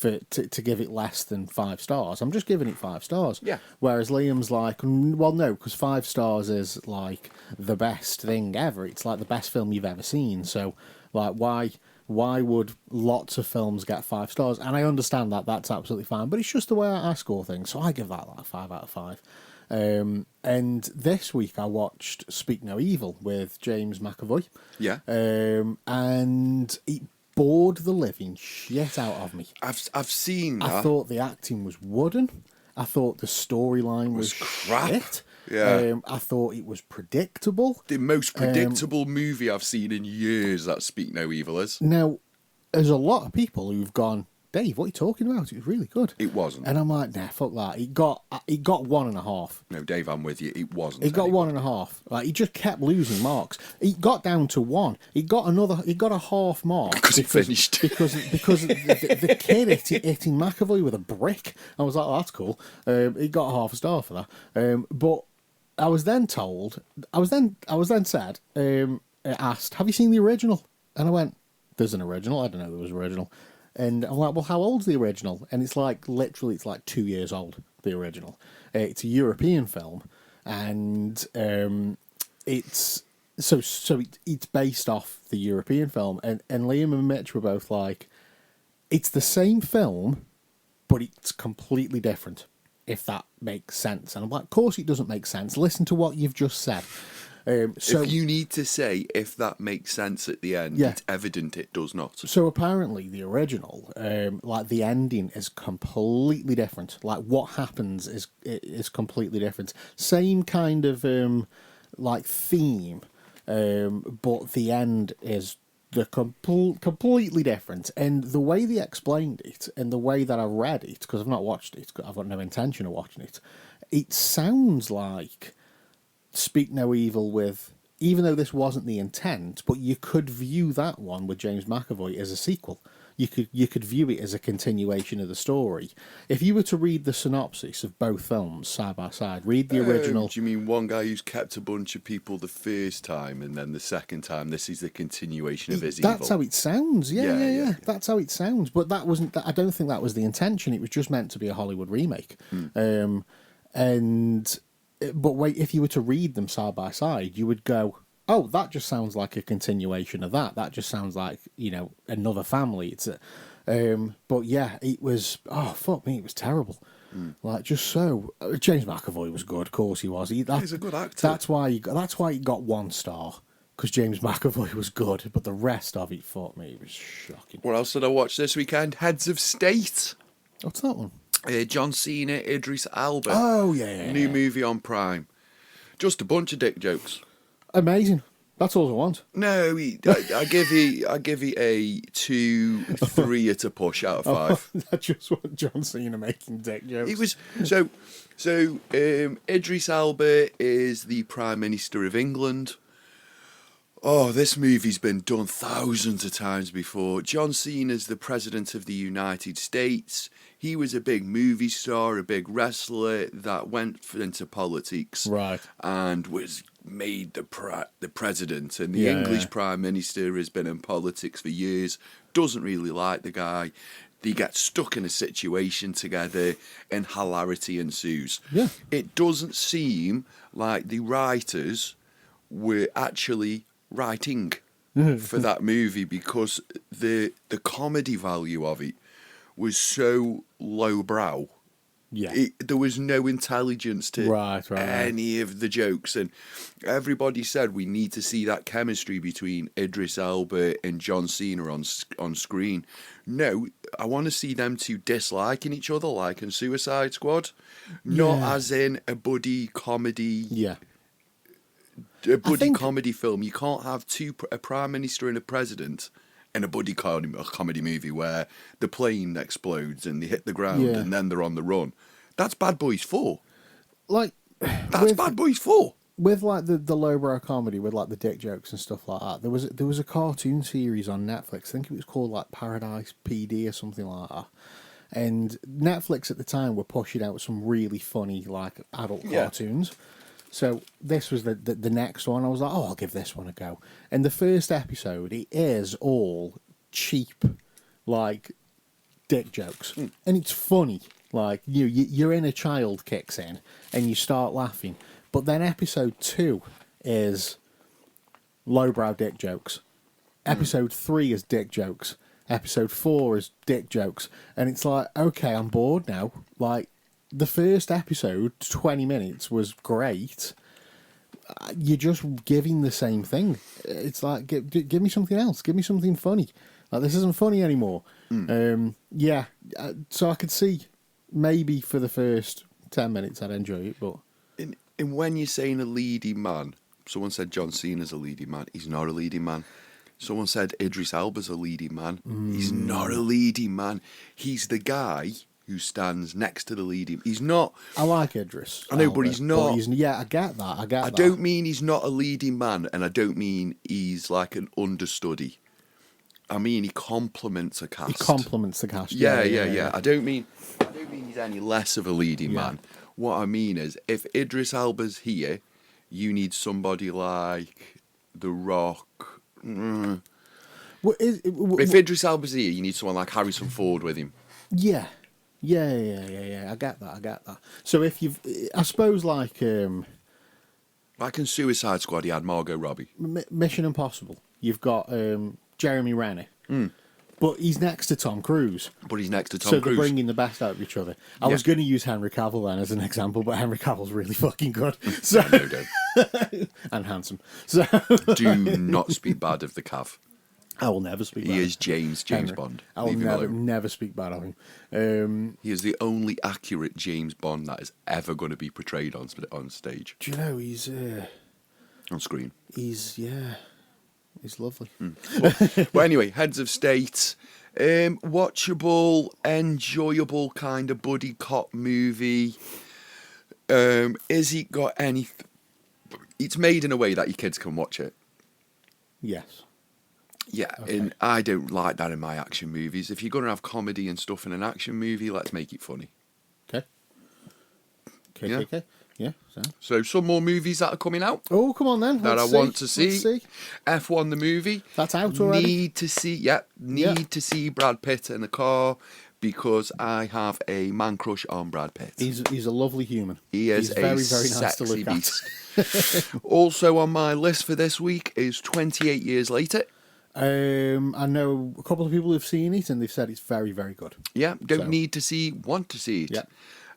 to give it less than 5 stars, I'm just giving it 5 stars.
Yeah.
Whereas Liam's like, well, no, because 5 stars is like the best thing ever. It's like the best film you've ever seen. So, like, why would lots of films get 5 stars? And I understand that that's absolutely fine, but it's just the way I score things. So I give that like 5 out of 5. And this week I watched Speak No Evil with James McAvoy.
Yeah.
And it bored the living shit out of me.
I've seen that.
I thought the acting was wooden. I thought the storyline was
crap.
Shit.
Yeah.
I thought it was predictable.
The most predictable movie I've seen in years, that Speak No Evil is.
Now, there's a lot of people who've gone, Dave, what are you talking about? It was really good.
It wasn't.
And I'm like, nah, fuck that. It got 1.5.
No, Dave, I'm with you. It wasn't.
It got 1.5. Like, he just kept losing marks. It got down to 1. It got a half mark
because it finished.
because the kid hitting McAvoy with a brick. I was like, oh, that's cool. He got half a star for that. But I was then told, I was then said, asked, have you seen the original? And I went, there's an original. I don't know there was an original. And I'm like, well, how old's the original? And it's like, literally, it's like 2 years old, the original. It's a European film, and it's based off the European film. And Liam and Mitch were both like, it's the same film, but it's completely different, if that makes sense. And I'm like, of course it doesn't make sense. Listen to what you've just said. So
if you need to say if that makes sense at the end,
yeah.
It's evident it does not.
So apparently the original, like the ending is completely different. Like what happens is completely different. Same kind of like theme, but the end is they're completely different. And the way they explained it, and the way that I read it, because I've not watched it, 'cause I've got no intention of watching it, it sounds like Speak No Evil with, even though this wasn't the intent, but you could view that one with James McAvoy as a sequel. You could view it as a continuation of the story. If you were to read the synopsis of both films side by side, read the original.
Do you mean one guy who's kept a bunch of people the first time, and then the second time this is the continuation of his
That's
evil?
how it sounds. Yeah,
Yeah,
yeah,
yeah.
That's how it sounds. But that wasn't. I don't think that was the intention. It was just meant to be a Hollywood remake. But wait, if you were to read them side by side, you would go, "Oh, that just sounds like a continuation of that. That just sounds like, another family." But yeah, it was. Oh fuck me, it was terrible. Like, just so James McAvoy was good, of course he was.
He's a good actor.
That's why he got 1 star, because James McAvoy was good. But the rest of it, fuck me, it was shocking.
What else did I watch this weekend? Heads of State.
What's that one?
John Cena, Idris Elba.
Oh yeah.
New movie on Prime. Just a bunch of dick jokes.
Amazing. That's all I want.
No, I give you a 2, 3 at a push out of 5.
I just want John Cena making dick jokes.
It was so. Idris Elba is the Prime Minister of England. Oh, this movie's been done thousands of times before. John Cena's the President of the United States. He was a big movie star, a big wrestler that went into politics,
Right.
and was made the president. And the English Prime Minister has been in politics for years. Doesn't really like the guy. They get stuck in a situation together, and hilarity ensues.
Yeah.
It doesn't seem like the writers were actually writing for that movie, because the comedy value of it was so lowbrow.
Yeah.
There was no intelligence to
Right.
any of the jokes, and everybody said we need to see that chemistry between Idris Elba and John Cena on screen. No, I want to see them two disliking each other, like in Suicide Squad, not as in a buddy comedy.
Yeah.
A buddy comedy film. You can't have a prime minister and a president in a buddy comedy movie where the plane explodes and they hit the ground and then they're on the run. That's Bad Boys 4.
Like,
That's Bad Boys 4.
with like the lowbrow comedy, with like the dick jokes and stuff like that. There was a cartoon series on Netflix. I think it was called like Paradise PD or something like that. And Netflix at the time were pushing out some really funny like adult cartoons. So this was the next one. I was like, oh, I'll give this one a go. And the first episode, it is all cheap, like, dick jokes. And it's funny. Like, your inner child kicks in and you start laughing. But then episode 2 is lowbrow dick jokes. Episode 3 is dick jokes. Episode 4 is dick jokes. And it's like, okay, I'm bored now. Like, the first episode, 20 minutes, was great. You're just giving the same thing. It's like, give me something else. Give me something funny. Like, this isn't funny anymore. So I could see maybe for the first 10 minutes I'd enjoy it, but...
And when you're saying a leading man, someone said John Cena's a leading man. He's not a leading man. Someone said Idris Elba's a leading man. He's not a leading man. He's the guy who stands next to the leading. He's not...
I like Idris.
I know, but he's not...
I get that. I
don't mean he's not a leading man, and I don't mean he's like an understudy. I mean he complements a cast.
He complements the cast.
Yeah. I don't mean he's any less of a leading man. What I mean is, if Idris Elba's here, you need somebody like The Rock. If Idris Elba's here, you need someone like Harrison Ford with him.
Yeah. I get that. So if you've, I suppose, like in
Suicide Squad, he had Margot Robbie.
Mission Impossible, you've got Jeremy Renner, but he's next to Tom Cruise. So they're bringing the best out of each other. I was going to use Henry Cavill then as an example, but Henry Cavill's really fucking good. So and handsome. So
do not speak bad of the Cav.
I will never speak bad.
He is James Bond.
I will never speak bad of him.
He is the only accurate James Bond that is ever going to be portrayed on stage.
Do you know, he's...
on screen.
He's He's lovely.
But anyway, Heads of State, watchable, enjoyable kind of buddy cop movie. Is it got any? It's made in a way that your kids can watch it.
Yes.
Yeah,
Okay.
and I don't like that in my action movies. If you're going to have comedy and stuff in an action movie, let's make it funny.
Okay. Okay.
Yeah.
Okay. Yeah. So.
So some more movies that are coming out
Oh, come on then.
that
Let's
I want to
Let's
see. F1 the movie.
That's out already.
Need to see, need to see Brad Pitt in the car because I have a man crush on Brad Pitt.
He's a lovely human.
He is
He's
a
very very nice to
sexy
look at.
beast. Also on my list for this week is 28 Years Later.
I know a couple of people who've seen it and they've said it's very very good.
Yeah, don't
So-
need to see, want to see it.
Yeah.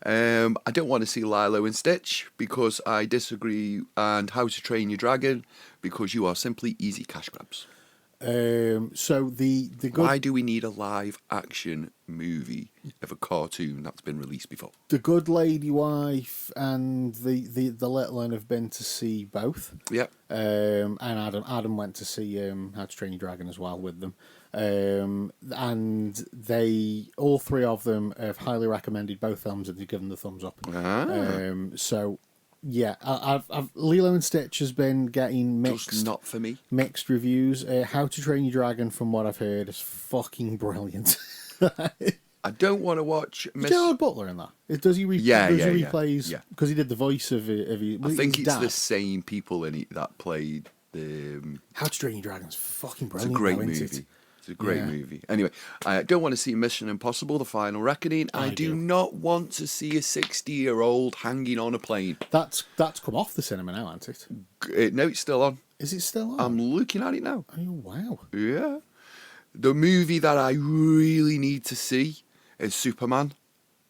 I don't want to see Lilo and Stitch because I disagree, and How to Train Your Dragon because you are simply easy cash grabs.
So the good
Why do we need a live action movie of a cartoon that's been released before?
the good lady wife and the little one have been to see both.
Yep.
And Adam went to see How to Train Your Dragon as well with them. And they all three of them have highly recommended both films and they've given the thumbs up. So yeah, I've Lilo and Stitch has been getting
Just
mixed
not for me.
mixed reviews. How to Train Your Dragon, from what I've heard, is fucking brilliant.
I don't want to watch Miss...
Gerard Butler in that. Does he?
Yeah,
does
yeah,
he
yeah,
replays?
yeah.
Because he did the voice of
I
his
think it's
dad.
the same people in it that played the...
How to Train Your Dragon is fucking
It's a
brilliant.
great
though, isn't
movie.
it?
It's a great
Yeah.
movie. Anyway, I don't want to see Mission Impossible: The Final Reckoning. I do
do.
not want to see a 60-year-old hanging on a plane.
That's come off the cinema now, hasn't it?
No, it's still on.
Is it still on?
I'm looking at it now.
Oh wow!
Yeah. The movie that I really need to see is Superman.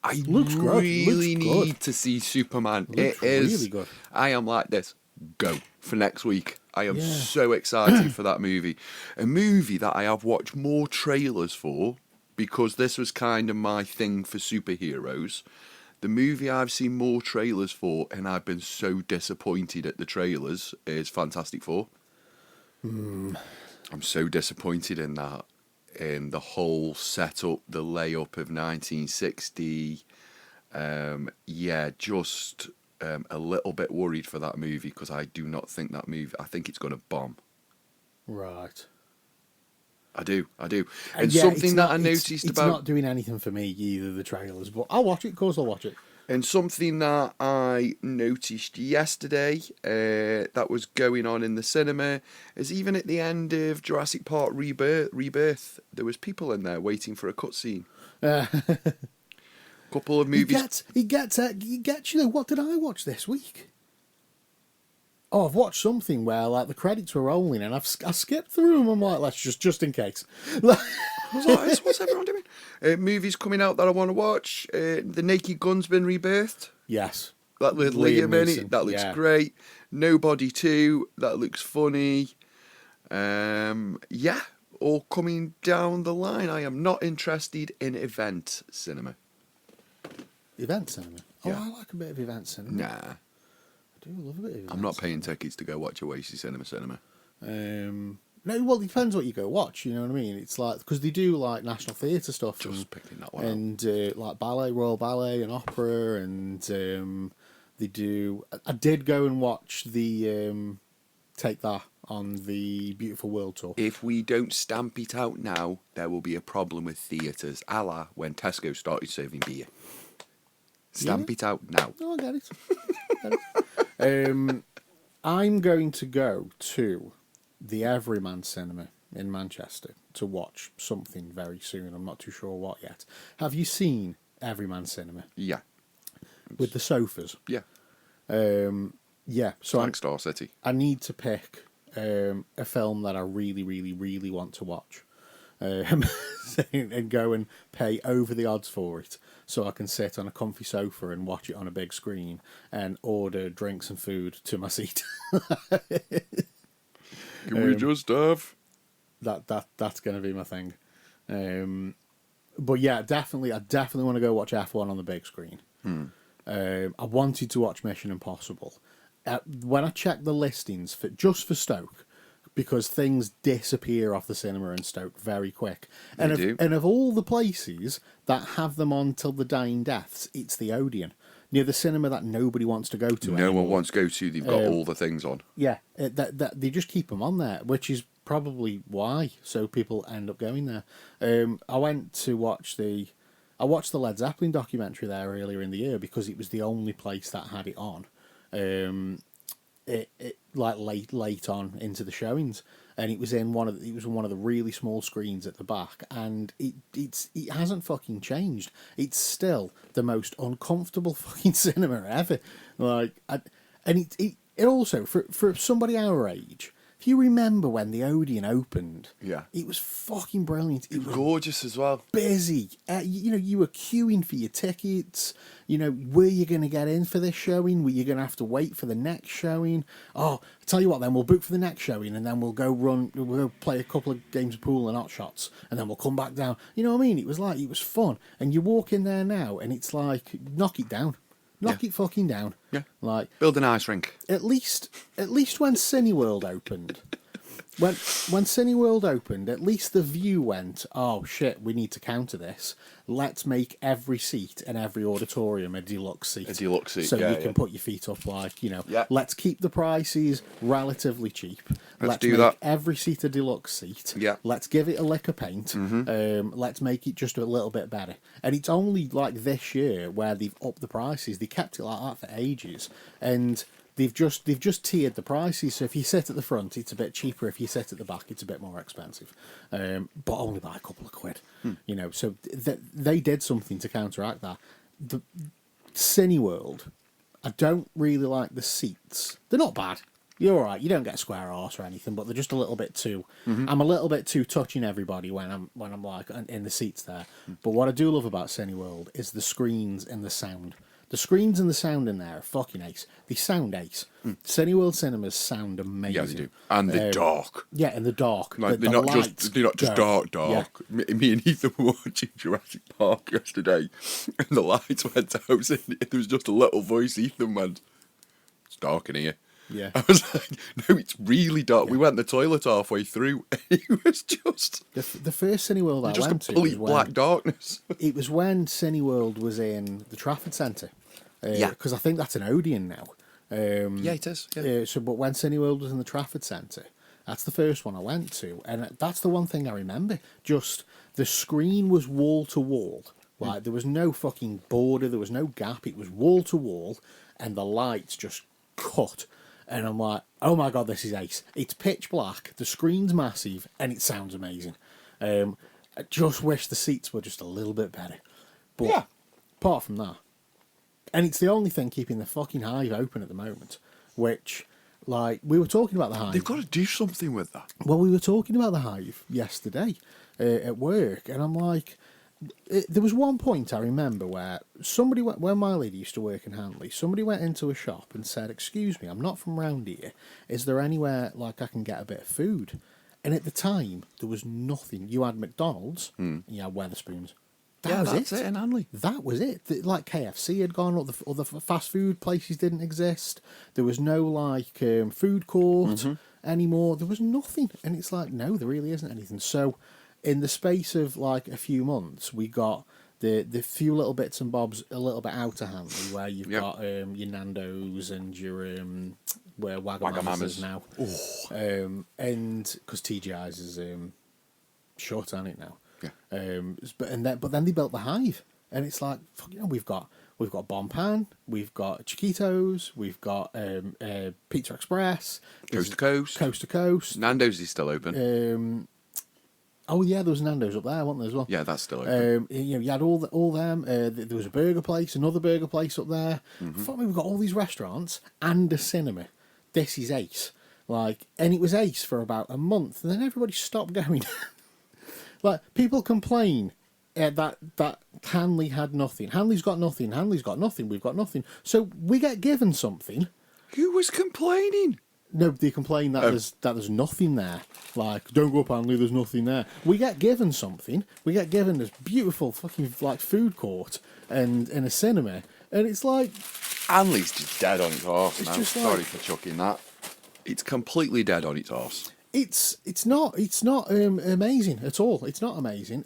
I
Looks good.
really
Looks good.
need to see Superman.
Looks
It is.
really good.
I am like this. Go for next week. I am
Yeah.
so excited for that movie. A movie that I have watched more trailers for because this was kind of my thing for superheroes. The movie I've seen more trailers for and I've been so disappointed at the trailers is Fantastic Four. I'm so disappointed in that. In the whole setup, the layup of 1960. Just a little bit worried for that movie because I do not think that movie, I think it's going to bomb.
Right.
I do. And
Yeah,
something
it's
that
not-
I
it's-
noticed
it's
about...
not doing anything for me either. The trailers, but I'll watch it. Of course, I'll watch it.
And something that I noticed yesterday that was going on in the cinema is even at the end of Jurassic Park Rebirth, there was people in there waiting for a cutscene. Couple of movies.
He gets. You know, what did I watch this week? Oh, I've watched something where like the credits were rolling and I skipped through them. I'm like, let's just in case.
What's everyone doing? Movies coming out that I want to watch. The Naked Gun's been rebirthed.
Yes.
That with
Liam
Liam in
Neeson,
it. That looks
yeah.
great. Nobody 2. That looks funny. All coming down the line. I am not interested in event cinema.
Event cinema. Oh,
Yeah.
I like a bit of event cinema.
Nah.
I do love a bit of event
I'm not paying tickets to go watch Oasis cinema.
No, well, it depends what you go watch. You know what I mean? It's like because they do like National Theatre stuff
Just picking that one out.
and like ballet, Royal Ballet, and opera, and they do. I did go and watch the Take That on the Beautiful World tour.
If we don't stamp it out now, there will be a problem with theatres, a la when Tesco started serving beer. Stamp it out now.
Oh, I get it. I'm going to go to the Everyman Cinema in Manchester to watch something very soon. I'm not too sure what yet. Have you seen Everyman Cinema
Yeah.
with the sofas?
Yeah.
Yeah. So
Like Star City.
I need to pick a film that I really, really, really want to watch. And go and pay over the odds for it so I can sit on a comfy sofa and watch it on a big screen and order drinks and food to my seat.
Can we just have...
That's going to be my thing. But yeah, I definitely want to go watch F1 on the big screen. I wanted to watch Mission Impossible. When I checked the listings for Stoke, because things disappear off the cinema in Stoke very quick. And
They do.
and of all the places that have them on till the dying deaths, it's the Odeon. Near the cinema that nobody wants to go to
No
anymore.
one wants to go to. They've got all the things on.
Yeah, that they just keep them on there, which is probably why. So people end up going there. I went to watch I watched the Led Zeppelin documentary there earlier in the year because it was the only place that had it on. It like late on into the showings, and it was in one of the really small screens at the back, and it hasn't fucking changed. It's still the most uncomfortable fucking cinema ever. And it also for somebody our age. If you remember when the Odeon opened,
Yeah.
it was fucking brilliant. It was
Gorgeous as well.
busy. You were queuing for your tickets. Were you going to get in for this showing? Were you going to have to wait for the next showing? Oh, I tell you what, then we'll book for the next showing, and then we'll go play a couple of games of pool and hot shots, and then we'll come back down. You know what I mean? It was fun. And you walk in there now, and it's like, knock it down. Knock it fucking down.
Yeah.
Like,
Build an ice rink.
at least when Cineworld opened, when Cineworld opened, at least the view went, oh shit, we need to counter this. Let's make every seat and every auditorium a deluxe seat.
A deluxe seat,
so
yeah,
you can
yeah.
put your feet up,
Yeah.
Let's keep the prices relatively cheap. Let's
do
make
that.
every seat a deluxe seat.
Yeah.
Let's give it a lick of paint. Let's make it just a little bit better. And it's only like this year where they've upped the prices. They kept it like that for ages, and they've just tiered the prices. So if you sit at the front, it's a bit cheaper. If you sit at the back, it's a bit more expensive, but only by a couple of quid. So they did something to counteract that. The Cineworld, I don't really like the seats. They're not bad. You're all right. You don't get a square arse or anything, but they're just a little bit too. I'm a little bit too touching everybody when I'm like in the seats there. But what I do love about Cineworld is the screens and the sound. The screens and the sound in there are fucking ace. They sound ace. Cineworld cinemas sound amazing.
Yeah, they do. And they're dark.
Yeah, in the dark.
Like
the
they're not
lights
just
go.
dark.
Yeah.
Me and Ethan were watching Jurassic Park yesterday, and the lights went out, and there was just a little voice. Ethan went, "It's dark in here."
Yeah.
I was like, "No, it's really dark." We went to the toilet halfway through, and it was just
The first Cineworld I
just
went to
complete
was when,
black darkness.
it was when Cineworld was in the Trafford Centre.
Yeah.
Because I think that's an Odeon now.
Yeah, it is. Yeah.
But when Cineworld was in the Trafford Centre, that's the first one I went to, and that's the one thing I remember. Just the screen was wall to wall, like there was no fucking border, there was no gap. It was wall to wall, and the lights just cut. And I'm like, oh my god, this is ace. It's pitch black, the screen's massive, and it sounds amazing. I just wish the seats were just a little bit better. But
Yeah.
apart from that. And it's the only thing keeping the fucking Hive open at the moment, which, like, we were talking about the Hive.
They've got to do something with that.
Well, we were talking about the Hive yesterday at work, and I'm like, there was one point I remember where somebody went, where my lady used to work in Hanley, somebody went into a shop and said, "Excuse me, I'm not from round here. Is there anywhere, like, I can get a bit of food?" And at the time, there was nothing. You had McDonald's, and you had Wetherspoons.
That's it in Hanley.
That was it. Like KFC had gone, other fast food places didn't exist. There was no like food court anymore. There was nothing, and it's like, no, there really isn't anything. So, in the space of like a few months, we got the few little bits and bobs a little bit out of Hanley, where you've got your Nando's and your where Wagamama's is now, and because TGI's is shut on it now.
Yeah.
But then they built the Hive, and it's like, we've got Bon Pan, we've got Chiquitos, we've got Pizza Express,
Coast to coast. Nando's is still open.
Oh yeah, there was Nando's up there, wasn't there as well?
Yeah, that's still open.
You had all them. There was a burger place, another burger place up there. Fuck me, we've got all these restaurants and a cinema. This is ace. And it was ace for about a month, and then everybody stopped going. Like, people complain that Hanley had nothing. Hanley's got nothing. Hanley's got nothing. We've got nothing. So we get given something.
Who was complaining?
Nobody complain that there's nothing there. Like, don't go up Hanley, there's nothing there. We get given something. We get given this beautiful fucking like food court and a cinema, and it's like,
Hanley's just dead on its arse,
It's
man.
just
Sorry
like-
for chucking that. It's completely dead on its arse.
It's not amazing at all. It's not amazing.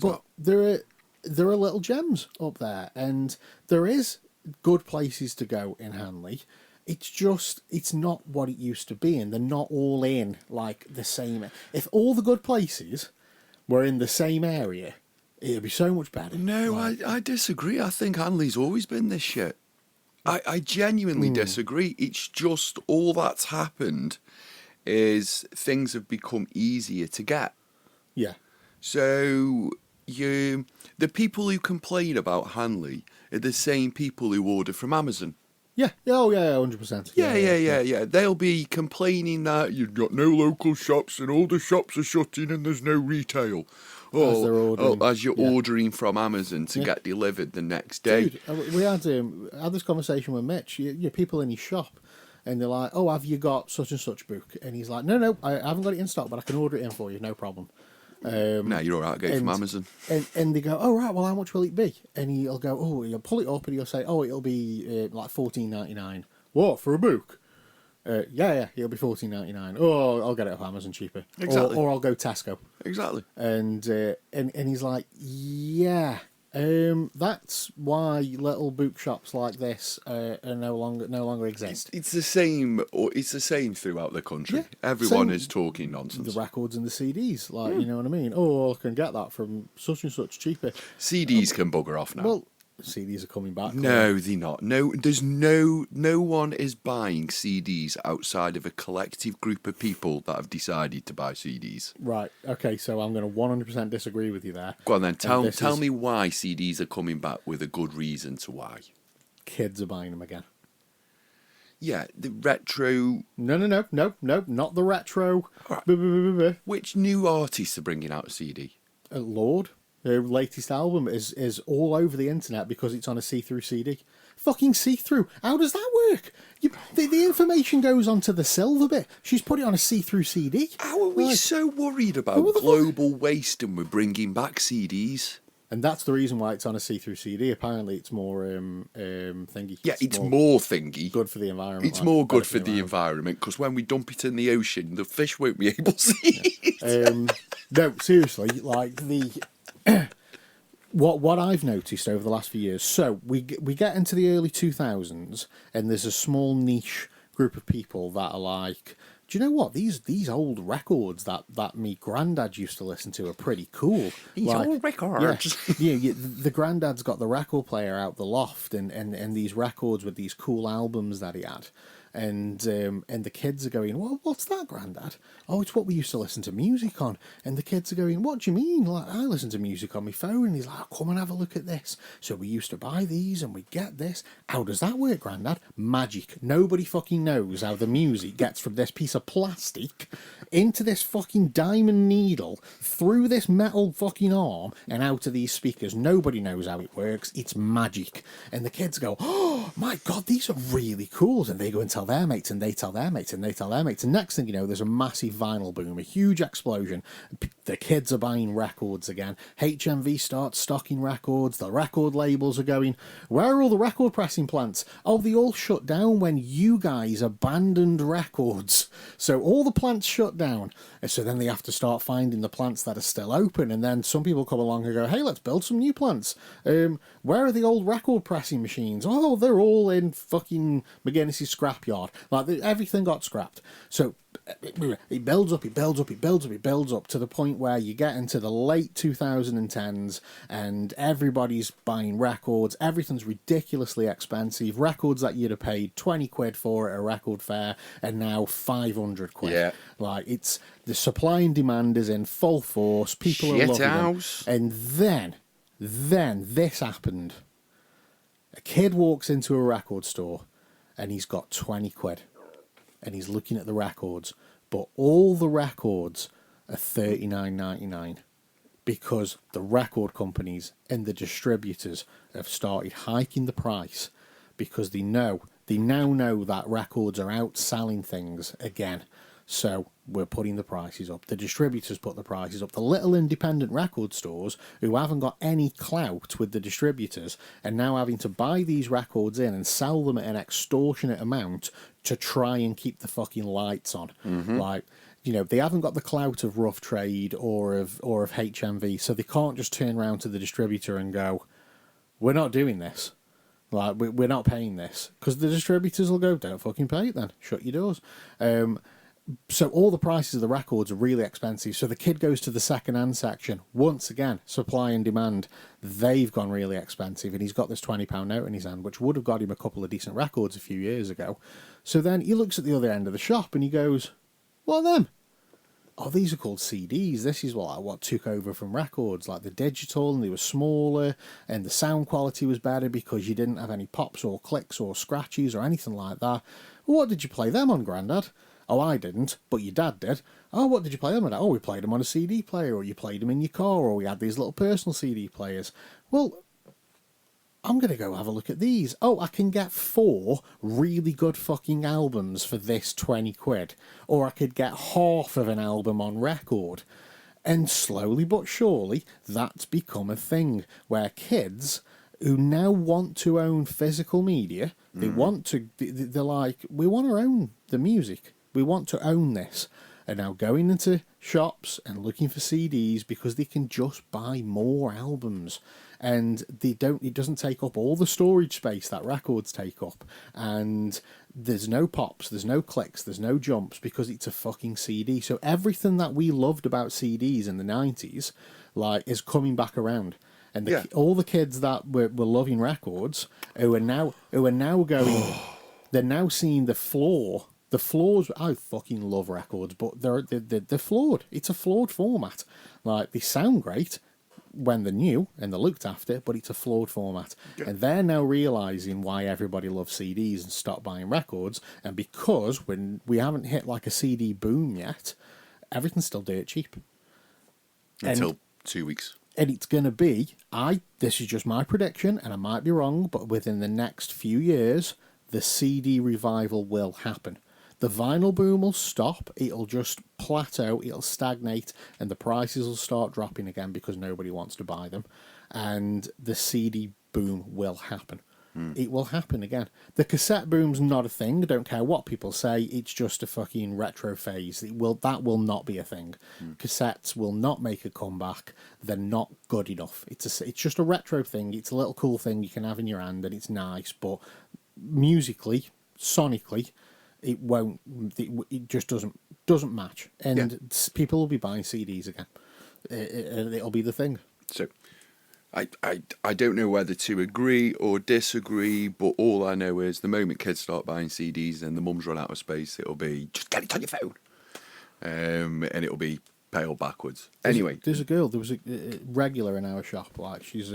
But there are little gems up there, and there is good places to go in Hanley. It's not what it used to be, and they're not all in like the same. If all the good places were in the same area, it'd be so much better.
No,
Like,
I disagree. I think Hanley's always been this shit. I genuinely disagree. It's just all that's happened is things have become easier to get.
yeah,
So the people who complain about Hanley are the same people who order from Amazon.
yeah, oh yeah, 100%.
Yeah. They'll be complaining that you've got no local shops and all the shops are shutting and there's no retail.
As they're ordering,
as you're
yeah.
ordering from Amazon to get delivered the next day.
Dude, we had this conversation with Mitch. People in his shop, and they're like, "Oh, have you got such and such book?" And he's like, "No, I haven't got it in stock, but I can order it in for you, no problem."
No, you're all right, get it from Amazon.
And they go, "Oh right, well, how much will it be?" And he'll go, "Oh, he'll pull it up and he'll say, oh, it'll be like $14.99. What for a book?" Yeah, it'll be $14.99. Oh, I'll get it off Amazon cheaper.
Exactly.
Or I'll go Tesco.
Exactly.
And he's like, yeah, that's why little bookshops like this are no longer exist.
It's the same, or it's the same throughout the country.
Yeah,
Everyone
same.
is talking nonsense.
The records and the CDs, like you know what I mean. Oh, I can get that from such and such cheaper.
CDs can bugger off now.
Well, CDs are coming back.
No, they're not. No, there's no one is buying CDs outside of a collective group of people that have decided to buy CDs.
Right. Okay. So I'm going to 100% disagree with you there.
Go on then, tell
is-
me why CDs are coming back with a good reason to why.
Kids are buying them again.
Yeah, the retro.
No, not the retro.
Right. Which new artists are bringing out a CD?
Lord, their latest album is all over the internet because it's on a see-through CD. Fucking see-through. How does that work? The information goes onto the silver bit. She's put it on a see-through CD.
How are we so worried about
What the fuck?
global waste and we're bringing back CDs?
And that's the reason why it's on a see-through CD. Apparently, it's more thingy.
Yeah, it's more thingy.
good for the environment.
It's
like,
more
better
good for the environment because when we dump it in the ocean, the fish won't be able to see it.
No, seriously, like the what I've noticed over the last few years. So we get into the early 2000s, and there's a small niche group of people that are like, do you know what? These old records that me granddad used to listen to are pretty cool.
These old records.
Yeah, the granddad's got the record player out the loft, and these records with these cool albums that he had. And the kids are going, well, what's that, Grandad? Oh, it's what we used to listen to music on. And the kids are going, what do you mean? Like, I listen to music on my phone. And he's like, oh, come and have a look at this. So we used to buy these and we get this. How does that work, Grandad? Magic. Nobody fucking knows how the music gets from this piece of plastic into this fucking diamond needle, through this metal fucking arm, and out of these speakers. Nobody knows how it works. It's magic. And the kids go, oh, my God, these are really cool. And they go and tell their mates, and they tell their mates, and they tell their mates. And next thing you know, there's a massive vinyl boom, a huge explosion. The kids are buying records again. HMV starts stocking records. The record labels are going, where are all the record pressing plants? Oh, they all shut down when you guys abandoned records. So all the plants shut down. And so then they have to start finding the plants that are still open. And then some people come along and go, hey, let's build some new plants. Where are the old record pressing machines? Oh, they're all in fucking McGuinness's scrapyard. Like, everything got scrapped. So it builds up to the point where you get into the late 2010s and everybody's buying records. Everything's ridiculously expensive. Records that you'd have paid 20 quid for at a record fair and now 500 quid.
Yeah.
Like, it's the supply and demand is in full force. People are loving them. And then this happened. A kid walks into a record store and he's got 20 quid. And he's looking at the records. But all the records are $39.99. Because the record companies and the distributors have started hiking the price. Because they now know that records are outselling things again. So we're putting the prices up. The distributors put the prices up. The little independent record stores who haven't got any clout with the distributors are now having to buy these records in and sell them at an extortionate amount to try and keep the fucking lights on. Like, they haven't got the clout of Rough Trade or of HMV, so they can't just turn around to the distributor and go, "We're not doing this. Like, we're not paying this," because the distributors will go, "Don't fucking pay it then. Shut your doors." So all the prices of the records are really expensive. So the kid goes to the second-hand section. Once again, supply and demand, they've gone really expensive. And he's got this £20 note in his hand, which would have got him a couple of decent records a few years ago. So then he looks at the other end of the shop and he goes, "What are them?" "Oh, these are called CDs. This is what took over from records, like the digital, and they were smaller, and the sound quality was better because you didn't have any pops or clicks or scratches or anything like that." "Well, what did you play them on, Grandad?" "Oh, I didn't, but your dad did." "Oh, what did you play them on?" "Oh, we played them on a CD player, or you played them in your car, or we had these little personal CD players." "Well, I'm going to go have a look at these. Oh, I can get 4 really good fucking albums for this 20 quid. Or I could get half of an album on record." And slowly but surely, that's become a thing where kids who now want to own physical media, they're like, "We want to own the music. We want to own this." And now going into shops and looking for CDs because they can just buy more albums. And it doesn't take up all the storage space that records take up. And there's no pops, there's no clicks, there's no jumps because it's a fucking CD. So everything that we loved about CDs in the 90s, is coming back around. And all the kids that were loving records who are now going, they're now seeing the flaw. The flaws, I fucking love records, but they're flawed. It's a flawed format. Like, they sound great when they're new and they're looked after, but it's a flawed format. Yeah. And they're now realising why everybody loves CDs and stopped buying records. And because when we haven't hit like a CD boom yet, everything's still dirt cheap.
Until 2 weeks.
And it's going to be, this is just my prediction, and I might be wrong, but within the next few years, the CD revival will happen. The vinyl boom will stop, it'll just plateau, it'll stagnate, and the prices will start dropping again because nobody wants to buy them. And the CD boom will happen. It will happen again. The cassette boom's not a thing, I don't care what people say, it's just a fucking retro phase. That will not be a thing. Cassettes will not make a comeback, they're not good enough. It's just a retro thing, it's a little cool thing you can have in your hand and it's nice, but musically, sonically, it just doesn't match, and people will be buying CDs again. It'll be the thing.
So I don't know whether to agree or disagree, but all I know is the moment kids start buying CDs and the mums run out of space, it'll be just get it on your phone, and it'll be pale backwards. Anyway,
there was a regular in our shop, like she's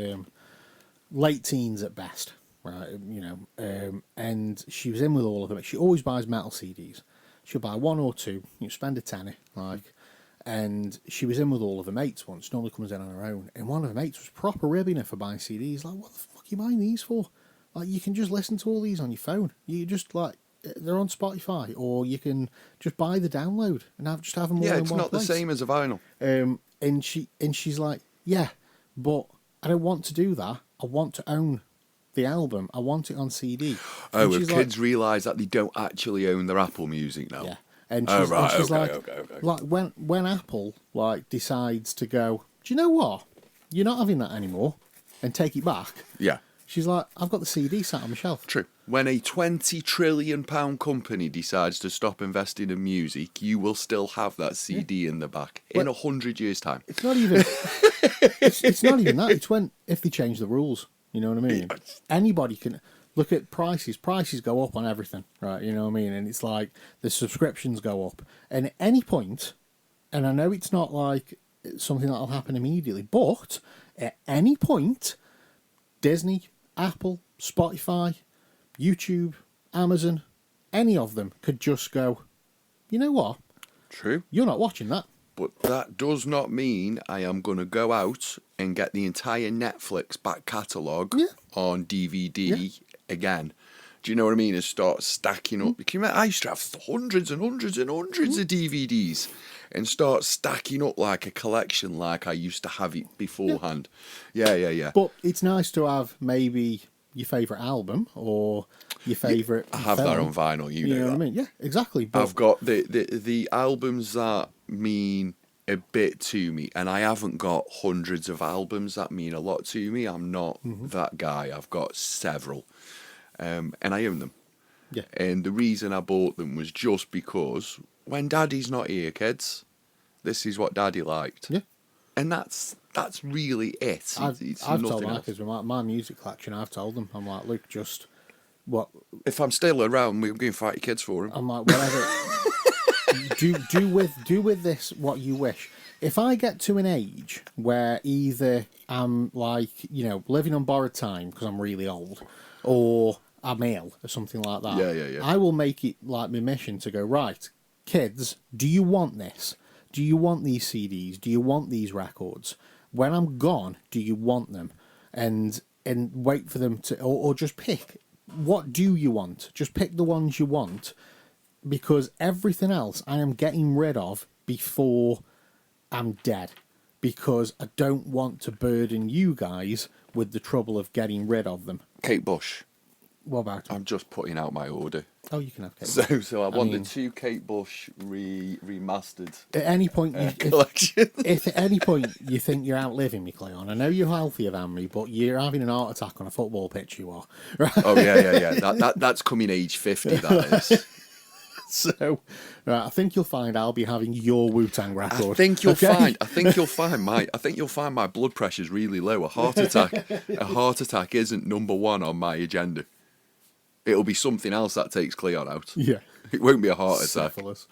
late teens at best. Right, and she was in with all of them. She always buys metal CDs. She'll buy 1 or 2. You spend a tenner, and she was in with all of her mates once. She normally comes in on her own, and one of her mates was proper ribbing her for buying CDs. Like, what the fuck are you buying these for? Like, you can just listen to all these on your phone. You just they're on Spotify, or you can just buy the download and have them all in one place.
Yeah, it's not the same as a vinyl.
And she's like, "Yeah, but I don't want to do that. I want to own the album. I want it on CD."
Oh, if kids realise that they don't actually own their Apple Music now.
Yeah. And she's like when Apple decides to go, "Do you know what? You're not having that anymore," and take it back.
Yeah.
She's like, "I've got the CD sat on my shelf."
True. When a £20 trillion company decides to stop investing in music, you will still have that CD in the back in 100 years' time.
It's not even. it's not even that. It's if they change the rules. You know what I mean? Anybody can look at prices. Prices go up on everything, right? You know what I mean? And it's like the subscriptions go up. And at any point, and I know it's not like something that'll happen immediately, but at any point, Disney, Apple, Spotify, YouTube, Amazon, any of them could just go, "You know what?
True.
You're not watching that."
But that does not mean I am going to go out and get the entire Netflix back catalogue on DVD again. Do you know what I mean? And start stacking up. I used to have hundreds and hundreds and hundreds of DVDs and start stacking up like a collection like I used to have it beforehand. Yeah.
But it's nice to have maybe your favourite album or your favourite.
I have that on vinyl. You know
what I
that.
mean? Yeah, exactly. But
I've got the albums that mean a bit to me, and I haven't got hundreds of albums that mean a lot to me. I'm not that guy. I've got several, and I own them.
yeah,
And the reason I bought them was just because when Daddy's not here, kids, this is what Daddy liked.
yeah.
And that's really it.
I've
Nothing
told my
else.
kids with my music collection. I've told them. I'm like, look, just what
If I'm still around, we're going to fight your kids for him.
I'm like, whatever. do with this what you wish. If I get to an age where either I'm like, living on borrowed time because I'm really old, or I'm ill or something like that,
Yeah.
I will make it like my mission to go, right, kids, do you want this? Do you want these CDs? Do you want these records? When I'm gone, do you want them? And wait for them to, or just pick. What do you want? Just pick the ones you want, because everything else I am getting rid of before I'm dead, because I don't want to burden you guys with the trouble of getting rid of them.
Kate Bush.
What about it?
I'm just putting out my order.
Oh, you can have Kate.
So I want
mean-
the 2 Kate Bush remastered
At any point,
collection.
if at any point you think you're outliving me, Cleon, I know you're healthier than me, but you're having an heart attack on a football pitch. You are, right?
Oh yeah. That's coming age 50. That is.
So, right, I think you'll find I'll be having your Wu-Tang record.
I think you'll
okay?
find my blood pressure's really low. A heart attack isn't number one on my agenda. It'll be something else that takes Cleon out.
Yeah.
It won't be a heart attack.
Syphilis.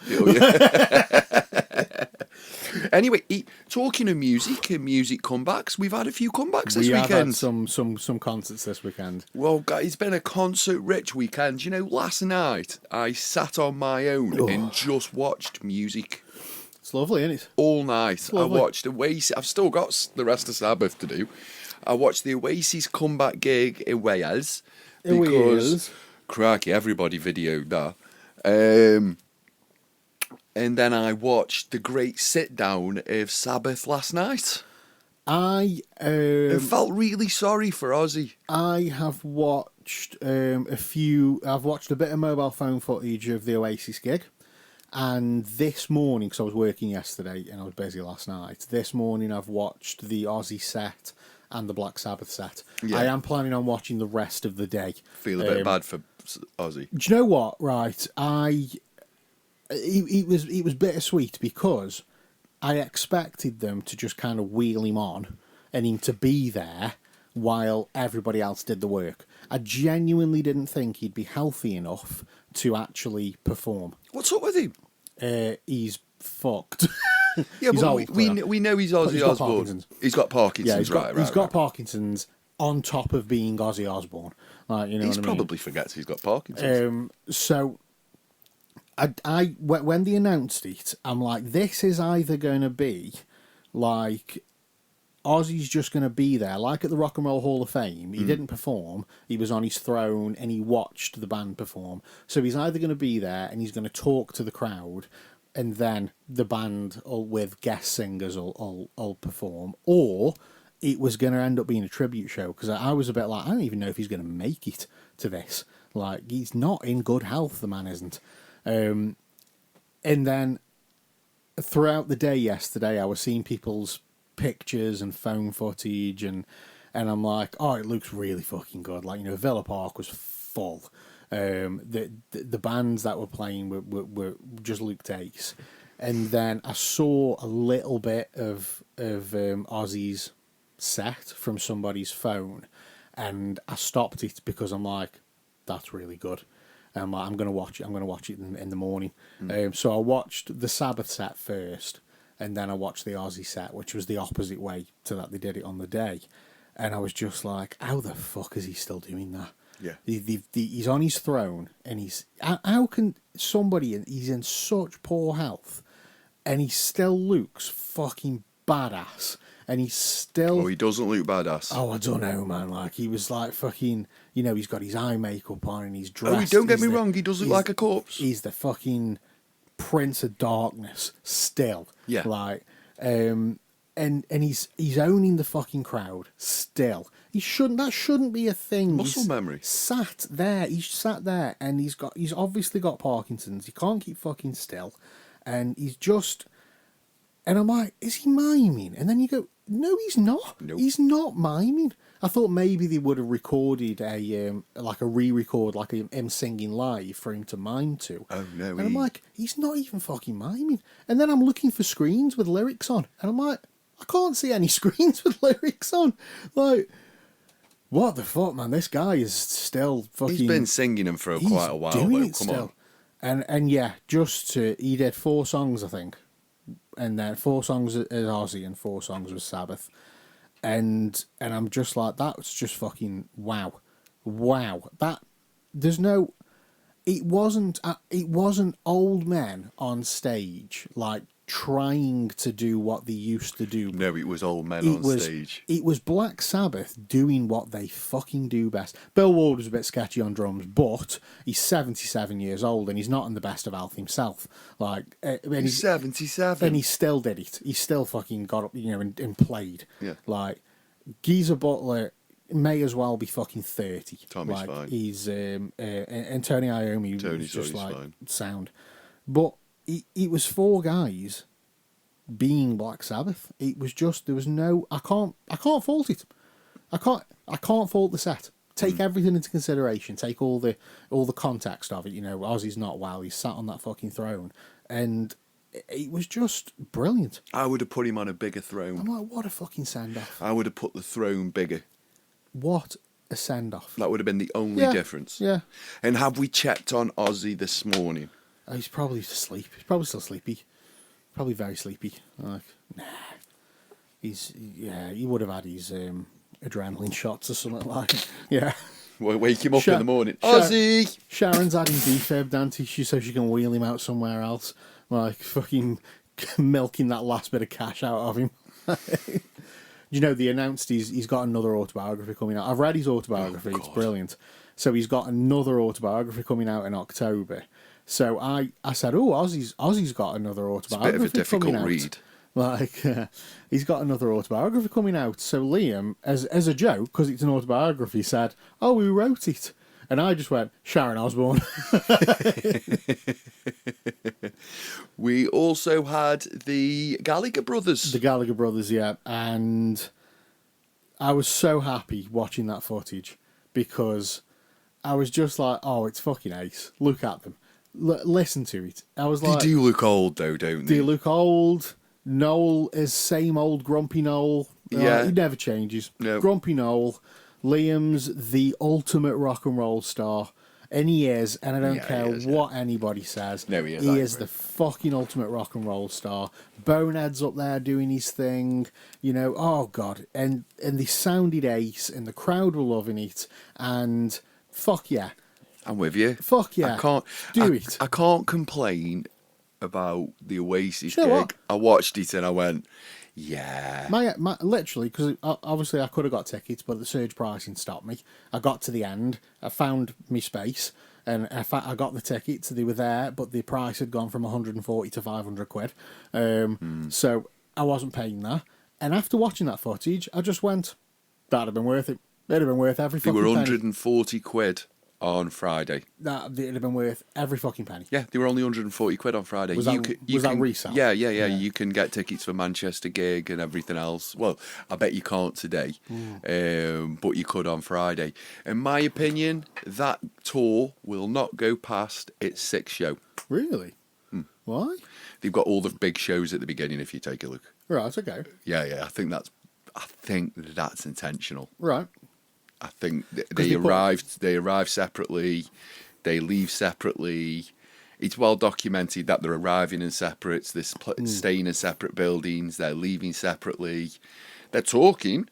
Anyway, talking of music and music comebacks, we've had a few comebacks this
We have had
weekend.
some concerts this weekend.
Well, guys, it's been a concert-rich weekend. You know, last night I sat on my own and just watched music
It's lovely, isn't it?
all night. I
Lovely.
watched Oasis. I've still got the rest of Sabbath to do. I watched the Oasis comeback gig in Wales
In
because,
Wales.
cracky, everybody videoed that. And then I watched the great sit-down of Sabbath last night.
I
Felt really sorry for Ozzy.
I have watched I've watched a bit of mobile phone footage of the Oasis gig, and this morning, because I was working yesterday and I was busy last night, this morning I've watched the Ozzy set and the Black Sabbath set.
Yeah.
I am planning on watching the rest of the day.
Feel a bit bad for Ozzy.
Do you know what? Right, it was bittersweet because I expected them to just kind of wheel him on and him to be there while everybody else did the work. I genuinely didn't think he'd be healthy enough to actually perform.
What's up with him?
He's fucked.
Yeah,
He's
but
old,
we know he's Ozzy
he's got
Osbourne.
Parkinson's.
He's got Parkinson's,
Yeah, he's
right.
got Parkinson's on top of being Ozzy Osbourne. Like, you know
He
what I mean?
probably forgets he's got Parkinson's.
So, when they announced it, I'm like, this is either going to be like Ozzy's just going to be there, like at the Rock and Roll Hall of Fame. He didn't perform; he was on his throne and he watched the band perform. So he's either going to be there and he's going to talk to the crowd, and then the band with guest singers will perform, or it was going to end up being a tribute show, because I was a bit like, I don't even know if he's going to make it to this. Like, he's not in good health, the man isn't. And then throughout the day yesterday, I was seeing people's pictures and phone footage, and I'm like, oh, it looks really fucking good. Like, Villa Park was full. The bands that were playing were just looked ace. And then I saw a little bit of Ozzy's set from somebody's phone, and I stopped it because I'm like, that's really good. I'm like, I'm gonna watch it in the morning. So I watched the Sabbath set first, and then I watched the Ozzy set, which was the opposite way to that they did it on the day. And I was just like, how the fuck is he still doing that?
Yeah.
He's on his throne, and how can somebody, he's in such poor health, and he still looks fucking badass, and he's still...
Oh, he doesn't look badass.
Oh, I don't know, man. Like, he was like fucking... he's got his eye makeup on and he's dressed...
Don't get me wrong, he does look like a corpse.
He's the fucking Prince of Darkness still.
Yeah.
Like, and he's owning the fucking crowd still. He shouldn't. That shouldn't be a thing.
Muscle
He's
memory.
Sat there. He's sat there, and he's obviously got Parkinson's. He can't keep fucking still, and he's just. And I'm like, is he miming? And then you go, no, he's not.
Nope.
He's not miming. I thought maybe they would have recorded a re-record, like him singing live for him to mime to.
Oh no!
And I'm like, he's not even fucking miming. And then I'm looking for screens with lyrics on, and I'm like, I can't see any screens with lyrics on. Like, what the fuck, man? This guy is still fucking.
He's been singing them for
he's
quite a while,
doing
though.
it
Come
still.
on.
And yeah, he did 4 songs, I think, and then 4 songs as Ozzy and 4 songs with Sabbath, and I'm just like, that's just fucking wow. That there's no. It wasn't old men on stage like trying to do what they used to do.
No, it was old men on stage.
It was Black Sabbath doing what they fucking do best. Bill Ward was a bit sketchy on drums, but he's 77 years old and he's not in the best of health himself. Like,
He's 77.
and he still did it. He still fucking got up, and played.
Yeah.
Like, Geezer Butler may as well be fucking 30.
Tommy's
like,
fine.
He's and Tony Iommi was just like
fine.
sound, but it was 4 guys being Black Sabbath. It was just, there was no. I can't fault it. I can't fault the set. Take everything into consideration. Take all the context of it. Ozzy's not well. He's sat on that fucking throne, and it was just brilliant.
I would have put him on a bigger
I'm
throne.
like, what a fucking send off.
I would have put the throne bigger.
What a send off.
That would have been the only difference.
Yeah.
And have we checked on Ozzy this morning?
Oh, he's probably asleep. He's probably still sleepy. Probably very sleepy. Like, nah. He would have had his adrenaline shots or something like. Yeah.
We'll wake him up in the morning.
Sha-
Ozzy!
Sharon's had him defibbed, auntie, so she can wheel him out somewhere else. Like, fucking milking that last bit of cash out of him. They announced he's got another autobiography coming out. I've read his autobiography. It's brilliant. So he's got another autobiography coming out in October. So I said, oh, Ozzy's got another autobiography
It's a bit of a difficult
coming out.
read.
Like, he's got another autobiography coming out. So Liam, as a joke, because it's an autobiography, said, oh, who wrote it? And I just went, Sharon Osbourne.
We also had the Gallagher brothers.
The Gallagher brothers, yeah. And I was so happy watching that footage because I was just like, oh, it's fucking ace. Look at them. Listen to it. I was like,
They do look old, though, don't they?
they look old. Noel is same old grumpy Noel.
Yeah.
He never changes.
No.
Grumpy Noel. Liam's the ultimate rock and roll star. And he is, and I don't
Yeah,
care
he is,
what anybody says.
No, he is,
He
I
is
agree.
the fucking ultimate rock and roll star. Bonehead's up there doing his thing. Oh God. And they sounded ace, and the crowd were loving it. And fuck yeah.
I'm with you.
Fuck yeah.
I can't complain about the Oasis
You know
gig.
what?
I watched it and I went, yeah.
My literally, because obviously I could have got tickets, but the surge pricing stopped me. I got to the end, I found my space, and I got the tickets. They were there, but the price had gone from 140 to 500 quid. So I wasn't paying that. And after watching that footage, I just went, that'd have been worth it. It'd have been worth every
They
fucking
were
penny.
140 quid on Friday.
It'd have been worth every fucking penny.
Yeah, they were only 140 quid on Friday.
Was that resale?
Yeah. You can get tickets for Manchester gig and everything else. Well, I bet you can't today, but you could on Friday. In my opinion, that tour will not go past its 6th show.
Really? Why?
They've got all the big shows at the beginning. If you take a look,
Right, okay.
yeah, I think that's intentional.
Right.
I think
they
they arrive separately, they leave separately. It's well documented that they're arriving in separates, they're staying in separate buildings, they're leaving separately. They're talking,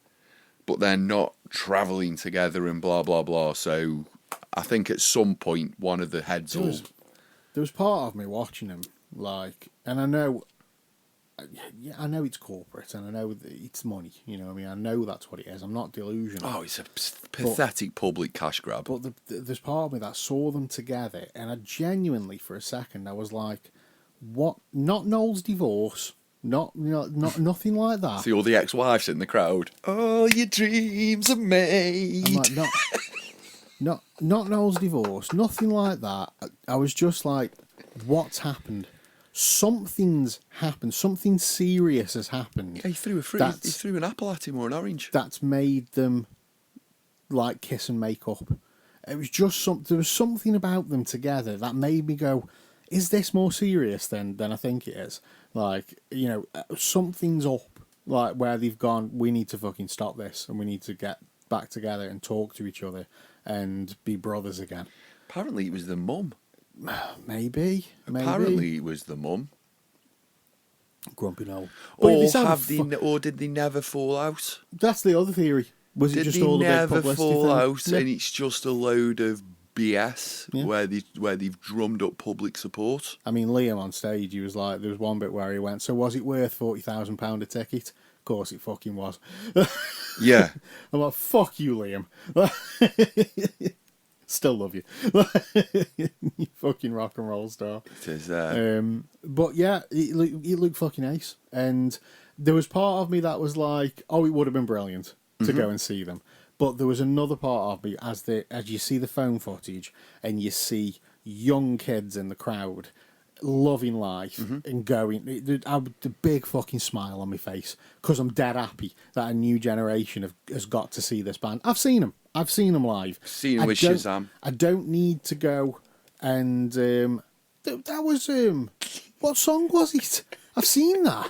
but they're not travelling together and blah, blah, blah. So I think at some point one of the heads will...
There was part of me watching them, like, and I know it's corporate, and I know that it's money. I know that's what it is. I'm not delusional.
Oh, it's a pathetic public cash grab.
But there's part of me that saw them together, and I genuinely, for a second, I was like, what? Not Noel's divorce, Not nothing like that.
See all the ex-wives in the crowd. All your dreams are made.
I'm like, not Noel's divorce, nothing like that. I was just like, what's happened? Something's happened. Something serious has happened.
Yeah, he threw an apple at him or an orange.
That's made them like kiss and make up. It was just there was something about them together that made me go, is this more serious than I think it is? Like, you know, something's up. Like, where they've gone, we need to fucking stop this and we need to get back together and talk to each other and be brothers again.
Apparently it was the mum.
Maybe.
Apparently it was the mum.
Grumpy Noel.
Or did they never fall out?
That's the other theory. Was it
Did
just
they
all the big
never
publicity
fall
thing?
out
Yeah.
and it's just a load of BS
Yeah.
where they've drummed up public support?
I mean, Liam on stage, he was like, there was one bit where he went, so was it worth £40,000 a ticket? Of course it fucking was.
Yeah.
I'm like, fuck you, Liam. Still love you. You fucking rock and roll star.
It is,
But yeah, it looked fucking ace. And there was part of me that was like, oh, it would have been brilliant to go and see them. But there was another part of me, as you see the phone footage and you see young kids in the crowd loving life and going, the big fucking smile on my face because I'm dead happy that a new generation has got to see this band. I've seen them live.
Seen them with Shazam.
I don't need to go and that was what song was it? I've seen that.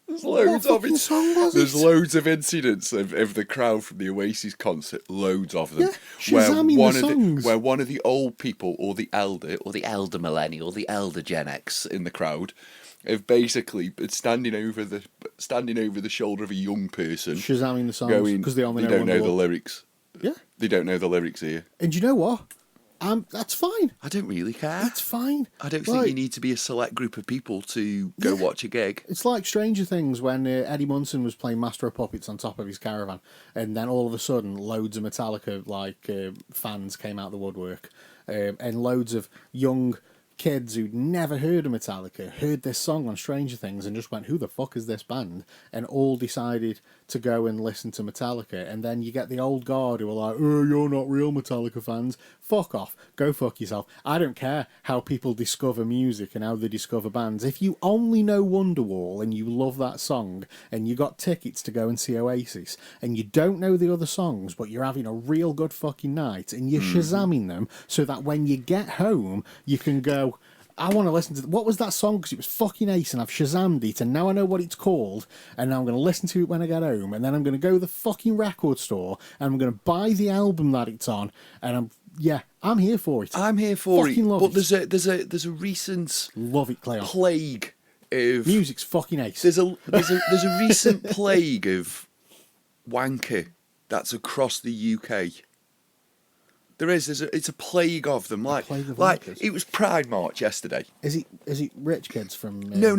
There's loads
What
of
fucking
it.
song was
There's
it?
loads of incidents of the crowd from the Oasis concert. Loads of them.
Yeah, Shazamming the songs.
Where one of the old people or the elder millennial, the elder Gen X in the crowd, have basically been standing over the shoulder of a young person,
Shazamming the songs
going,
because they only
they
know
don't know the
Wonderwall.
lyrics.
Yeah,
They don't know the lyrics here.
and you know what? That's fine.
I don't really care.
That's fine.
I don't think you need to be a select group of people to go watch a gig.
It's like Stranger Things when Eddie Munson was playing Master of Puppets on top of his caravan, and then all of a sudden, loads of Metallica fans came out the woodwork, and loads of young kids who'd never heard of Metallica heard this song on Stranger Things and just went, "Who the fuck is this band?" And all decided to go and listen to Metallica. And then you get the old guard who are like, "Oh, you're not real Metallica fans. Fuck off. Go fuck yourself." I don't care how people discover music and how they discover bands. If you only know Wonderwall and you love that song and you got tickets to go and see Oasis and you don't know the other songs but you're having a real good fucking night and you're shazamming them so that when you get home you can go, I want to listen to what was that song because it was fucking ace and I've shazammed it and now I know what it's called and now I'm going to listen to it when I get home and then I'm going to go to the fucking record store and I'm going to buy the album that it's on and I'm here for it.
I'm here for
Fucking
it.
love
But
it.
there's a recent
Love it, Cleo.
plague of
Music's fucking ace.
there's a recent plague of wanker that's across the UK. It's a plague of them.
plague of
like
wankers?
it was Pride March yesterday.
Is it rich kids from
No.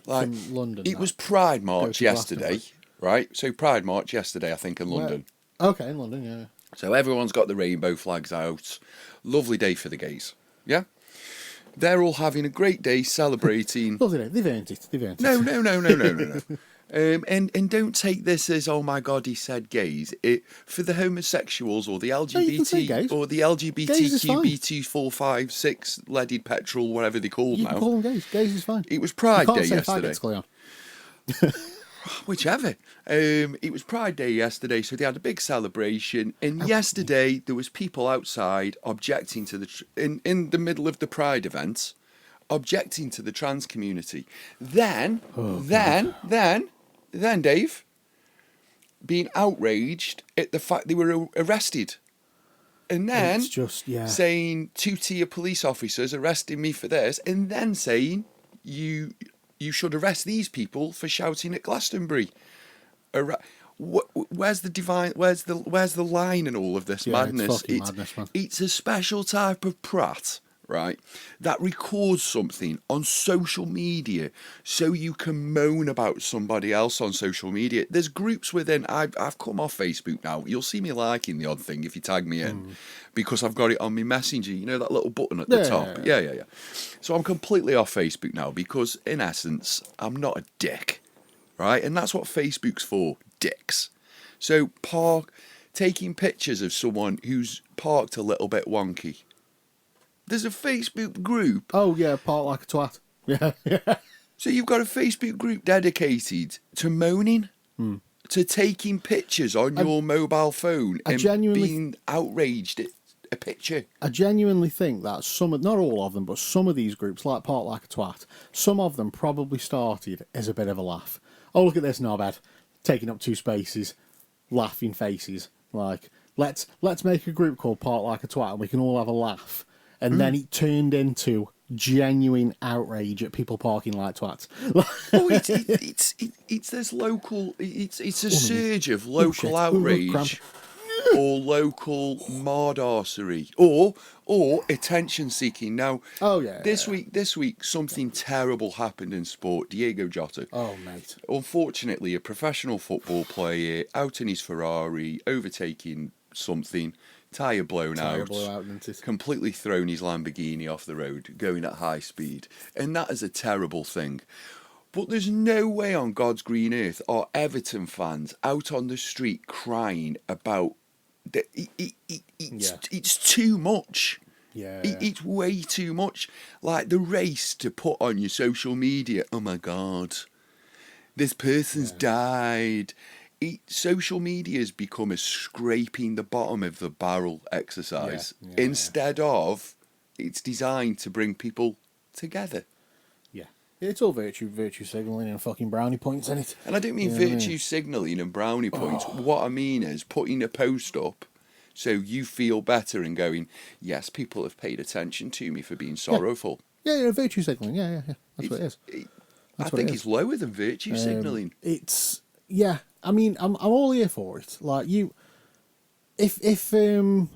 Like
from London?
it
that
was Pride March
to
yesterday,
Glastonbury?
right? So Pride March yesterday, I think, in London.
Okay, in London, yeah.
So everyone's got the rainbow flags out. Lovely day for the gays. Yeah, they're all having a great day celebrating.
Lovely day. They've earned it.
No. And don't take this as, oh my God, he said gays. For the homosexuals or the
you can say gays.
LGBT or the
Gays is fine.
LGBTQ456 leaded petrol, whatever they're called
You
now.
can call them gays. Gays is fine.
It was
You
Pride
can't
Day
say
yesterday.
faggots, Cleon.
Whichever. It was Pride Day yesterday, so they had a big celebration. And yesterday there was people outside objecting to in the middle of the Pride event, objecting to the trans community. Then Dave, being outraged at the fact they were arrested. And then
It's just, yeah.
saying 2-tier police officers arresting me for this, and then saying you should arrest these people for shouting at Glastonbury. Where's the line in all of this
Yeah, it's
madness?
fucking madness, man.
It's a special type of prat right, that records something on social media so you can moan about somebody else on social media. There's groups within, I've come off Facebook now. You'll see me liking the odd thing if you tag me in because I've got it on my messenger, you know, that little button at the top. Yeah. So I'm completely off Facebook now because in essence, I'm not a dick, right? And that's what Facebook's for, dicks. So taking pictures of someone who's parked a little bit wonky. There's a Facebook group.
Oh, yeah, part like a twat. Yeah.
So you've got a Facebook group dedicated to moaning, to taking pictures on your mobile phone and being outraged at a picture.
I genuinely think that not all of them, but some of these groups, like Part Like a Twat, some of them probably started as a bit of a laugh. Oh, look at this knobhead, taking up 2 spaces, laughing faces. Like, let's make a group called Part Like a Twat and we can all have a laugh. And then it turned into genuine outrage at people parking like twats.
Oh, it's this local. It's a surge of local outrage, or local mardarsery, or attention seeking. Now, this week something terrible happened in sport. Diego Jota.
Oh, mate.
Unfortunately, a professional football player out in his Ferrari, overtaking something. Tyre blown out, completely thrown his Lamborghini off the road, going at high speed. And that is a terrible thing. But there's no way on God's green earth are Everton fans out on the street crying about... It's too much.
Yeah.
It's way too much. Like the race to put on your social media, oh my God, this person's died... Social media has become a scraping the bottom of the barrel exercise instead of it's designed to bring people together.
Yeah, it's all virtue signalling and fucking brownie points, isn't it?
And I don't mean virtue signalling and brownie points. What I mean is putting a post up so you feel better and going, yes, people have paid attention to me for being sorrowful.
Yeah, virtue signalling. Yeah. That's what it is.
I think it's lower than virtue signalling.
Yeah. I mean, I'm all here for it. Like if Alan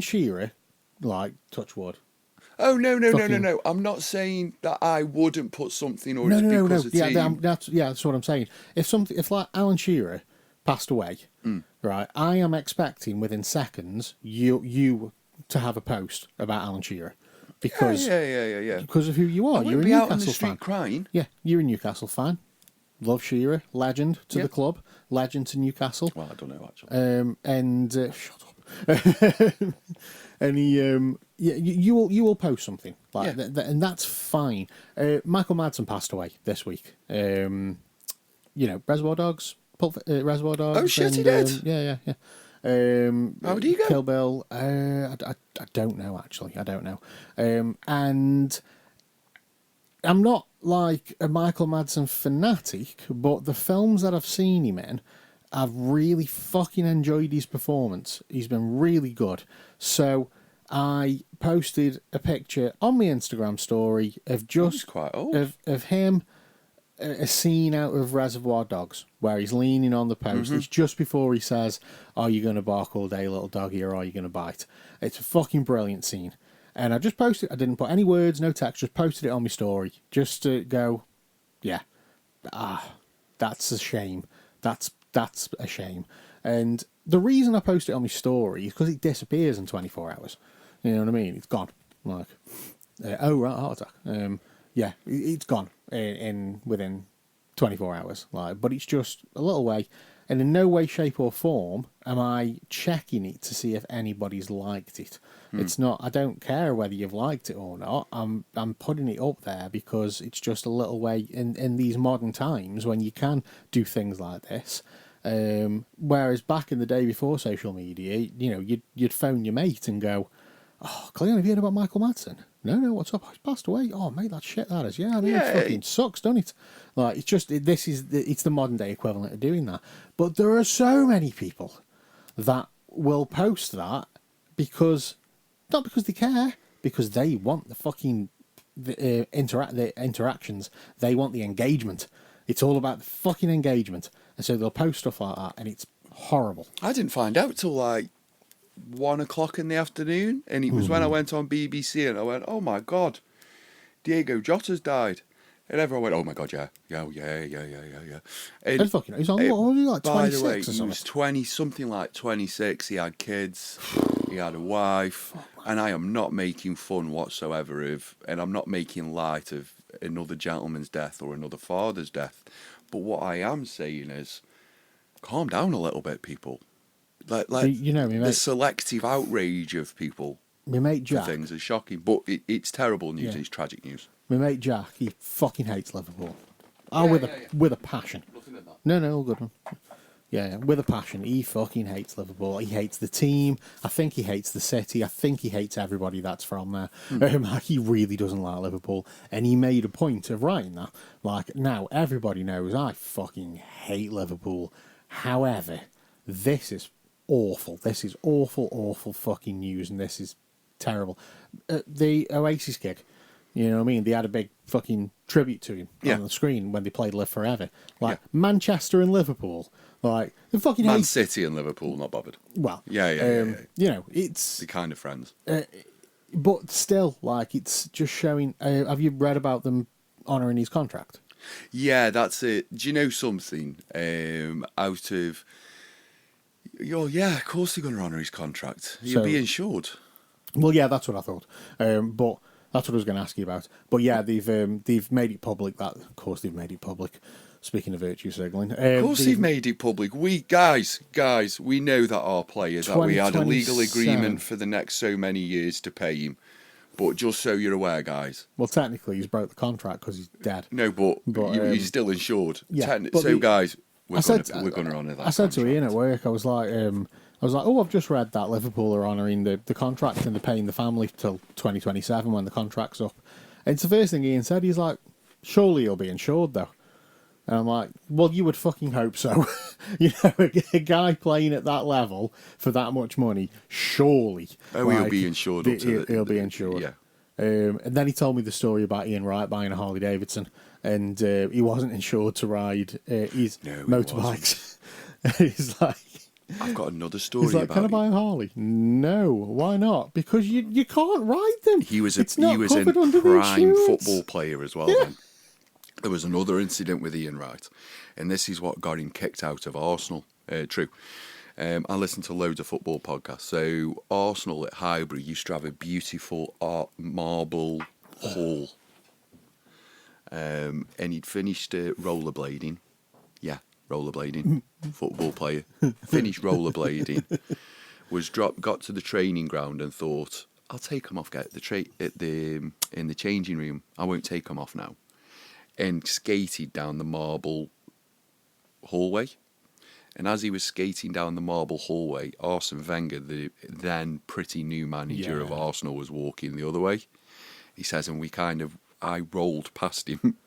Shearer, like, touch wood.
Oh no! I'm not saying that I wouldn't put something or because of team.
That's what I'm saying. If like Alan Shearer passed away, right? I am expecting within seconds you to have a post about Alan Shearer because because of who you are. You're a Newcastle fan.
Crying.
Yeah, you're a Newcastle fan. Love Shearer, legend to the club, legend to Newcastle.
Well, I don't know actually.
Shut up. And he, you will post something like that, and that's fine. Michael Madsen passed away this week. Reservoir Dogs, Reservoir Dogs.
Oh shit, he did.
Yeah.
How did he go?
Kill Bill. I don't know actually. I don't know. And I'm not like a Michael Madsen fanatic, but the films that I've seen him in, I've really fucking enjoyed his performance. He's been really good. So I posted a picture on my Instagram story of just
quite old.
of him, a scene out of Reservoir Dogs where he's leaning on the post. It's just before he says, "Are you going to bark all day, little doggy, or are you going to bite?" It's a fucking brilliant scene. And I just posted, I didn't put any words, no text, just posted it on my story. Just to go, that's a shame. That's a shame. And the reason I posted it on my story is because it disappears in 24 hours. You know what I mean? It's gone. Like, heart attack. It's gone within 24 hours. Like, but it's just a little way. And in no way, shape or form am I checking it to see if anybody's liked it. It's not, I don't care whether you've liked it or not. I'm putting it up there because it's just a little way in these modern times when you can do things like this. Whereas back in the day before social media, you'd phone your mate and go, "Oh, Cleon, have you heard about Michael Madsen?" No, what's up? He's passed away. Oh, mate, that shit, that is. Yeah, I mean, it fucking sucks, doesn't it? Like, it's just, it's the modern day equivalent of doing that. But there are so many people that will post that not because they care, because they want the fucking the interactions. They want the engagement. It's all about the fucking engagement. And so they'll post stuff like that, and it's horrible.
I didn't find out till like 1 o'clock in the afternoon, and it was when I went on BBC and I went, "Oh my God, Diego Jota's died," and everyone went, "Oh my God, yeah." And
It's fucking. He's on what? Was he like
by the
26
way,
or
he
something?
was 20, something like 26. He had kids, he had a wife, and I am not making fun whatsoever and I'm not making light of another gentleman's death or another father's death. But what I am saying is, calm down a little bit, people.
You know,
The selective outrage of people
my mate
for
Jack.
things is shocking, but it's terrible news.
Yeah.
And it's tragic news.
My mate Jack, he fucking hates Liverpool.
Yeah.
With a passion.
Nothing in that.
No, all good. Yeah, with a passion. He fucking hates Liverpool. He hates the team. I think he hates the city. I think he hates everybody that's from there. He really doesn't like Liverpool. And he made a point of writing that. Like, now everybody knows I fucking hate Liverpool. However, this is awful. This is awful fucking news, and this is terrible. The Oasis gig, you know what I mean? They had a big fucking tribute to him on the screen when they played Live Forever. Like, Manchester and Liverpool. Like, the fucking
Man City and Liverpool, not bothered.
Well,
Yeah.
you know, it's...
The kind of friends.
But still, like, it's just showing... have you read about them honouring his contract?
Yeah, that's it. Do you know something? Out of... Oh, yeah, of course they're going to honour his contract. He'll be insured.
Well, yeah, that's what I thought. But that's what I was going to ask you about. But yeah, they've made it public. That, of course, they've made it public. Speaking of virtue signalling,
of course they've made it public. We guys, we know that our player that we had a legal agreement for the next so many years to pay him. But just so you're aware, guys.
Well, technically, he's broke the contract because he's dead.
No, but he's still insured.
Yeah,
Guys, we're going to honour that.
I said to Ian at work, I was like, oh, I've just read that Liverpool are honouring the contract and they're paying the family till 2027 when the contract's up. And it's the first thing Ian said. He's like, surely he'll be insured though. And I'm like, well, you would fucking hope so. You know, a guy playing at that level for that much money, surely.
He'll be insured.
He'll be insured.
Yeah.
And then he told me the story about Ian Wright buying a Harley Davidson, and he wasn't insured to ride his motorbikes. He's like,
I've got another story
he's like,
about
can I buy a Harley? No, why not? Because you can't ride them.
He was
it's
a prime football player as well. Then. There was another incident with Ian Wright, and this is what got him kicked out of Arsenal. True. I listened to loads of football podcasts. So Arsenal at Highbury used to have a beautiful marble hall, and he'd finished rollerblading. Yeah, rollerblading. Football player finished rollerblading. Got to the training ground and thought, I'll take him off. Get in the changing room. I won't take him off now. And skated down the marble hallway. And as he was skating down the marble hallway, Arsene Wenger, the then pretty new manager of Arsenal, was walking the other way. He says, and I rolled past him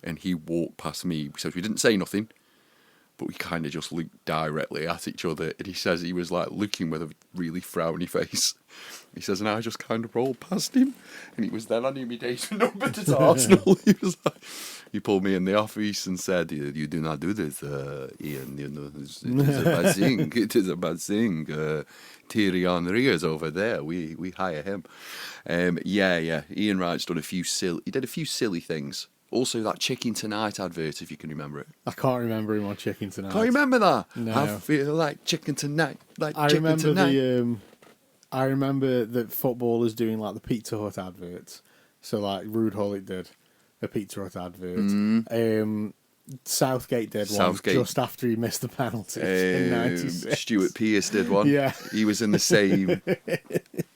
and he walked past me. He says, we didn't say nothing, but we kind of just looked directly at each other. And he says he was like looking with a really frowny face. He says, and I just kind of rolled past him. And it was then I knew my days were numbered at Arsenal. He pulled me in the office and said, you do not do this, Ian. You know, it is a bad thing. It is a bad thing. Thierry Henry is over there. We hire him. Ian Wright's done a few silly things. Also, that Chicken Tonight advert, if you can remember it.
I can't remember him on Chicken Tonight.
Can't you remember that?
No.
I feel like chicken tonight.
I remember that footballers doing like the Pizza Hut adverts. So like Rude Hullet did a Pizza Hut advert. Southgate did one just after he missed the penalty in '96.
Stuart Pearce did one.
Yeah,
he was in the same. I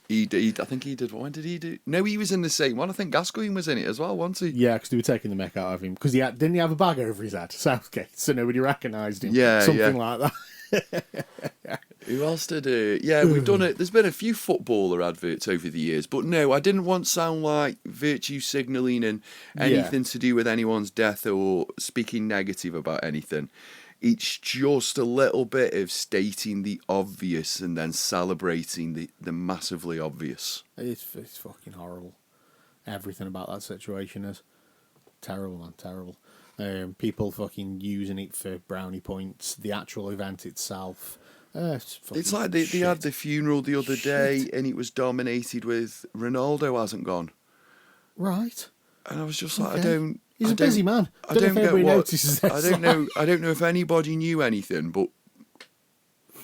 think he did. When did he do? No, he was in the same one. I think Gascoigne was in it as well, wasn't he?
Yeah, because they were taking the mick out of him because didn't he have a bag over his head, Southgate, so nobody recognised him.
Yeah,
something like that.
Who else did it? Yeah, we've done it. There's been a few footballer adverts over the years, but no, I didn't want to sound like virtue signalling and anything to do with anyone's death or speaking negative about anything. It's just a little bit of stating the obvious and then celebrating the massively obvious.
It's fucking horrible. Everything about that situation is terrible, man. Terrible. People fucking using it for brownie points. The actual event itself,
It's like they had the funeral the other day, and it was dominated with Ronaldo hasn't gone,
Right.
and I was just like,
Okay. He's
I
a busy
don't-
man.
I
Don't know
don't
if
get
anybody
what.
notices this.
I don't know if anybody knew anything, but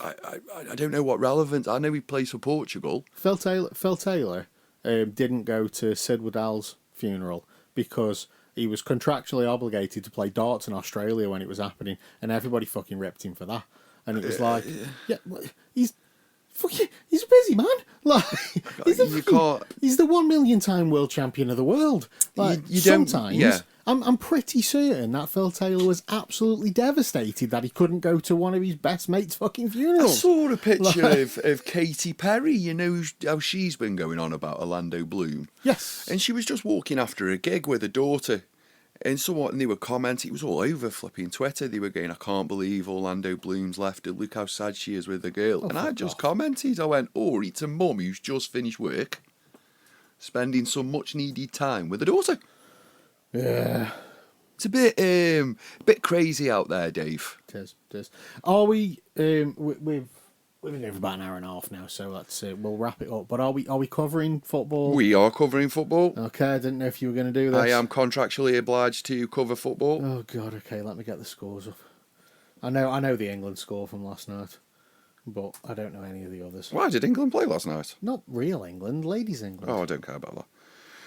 I don't know what relevance. I know he plays for Portugal.
Phil Taylor didn't go to Sid Waddell's funeral because he was contractually obligated to play darts in Australia when it was happening, and everybody fucking ripped him for that. And it was like, yeah, he's a busy man. Like,
You can't.
he's the 1 million time world champion of the world. Like,
You don't-
sometimes,
yeah.
I'm pretty certain that Phil Taylor was absolutely devastated that he couldn't go to one of his best mates' fucking
I
funerals.
saw a picture of Katy Perry. You know how she's been going on about Orlando Bloom.
Yes.
And she was just walking after a gig with her daughter. And they were commenting, it was all over flipping Twitter. They were going, I can't believe Orlando Bloom's left her. Look how sad she is with the girl. And I
fuck
just
off.
commented, I went, it's a mum who's just finished work, spending some much needed time with her daughter.
Yeah.
It's a bit crazy out there, Dave.
It is. Are we? We've been doing for about an hour and a half now, so we'll wrap it up. But are we covering football?
We are covering football.
Okay, I didn't know if you were going to do this.
I am contractually obliged to cover football.
Oh God. Okay, let me get the scores up. I know the England score from last night, but I don't know any of the others.
Why did England play last night?
Not real England, ladies England.
Oh, I don't care about that.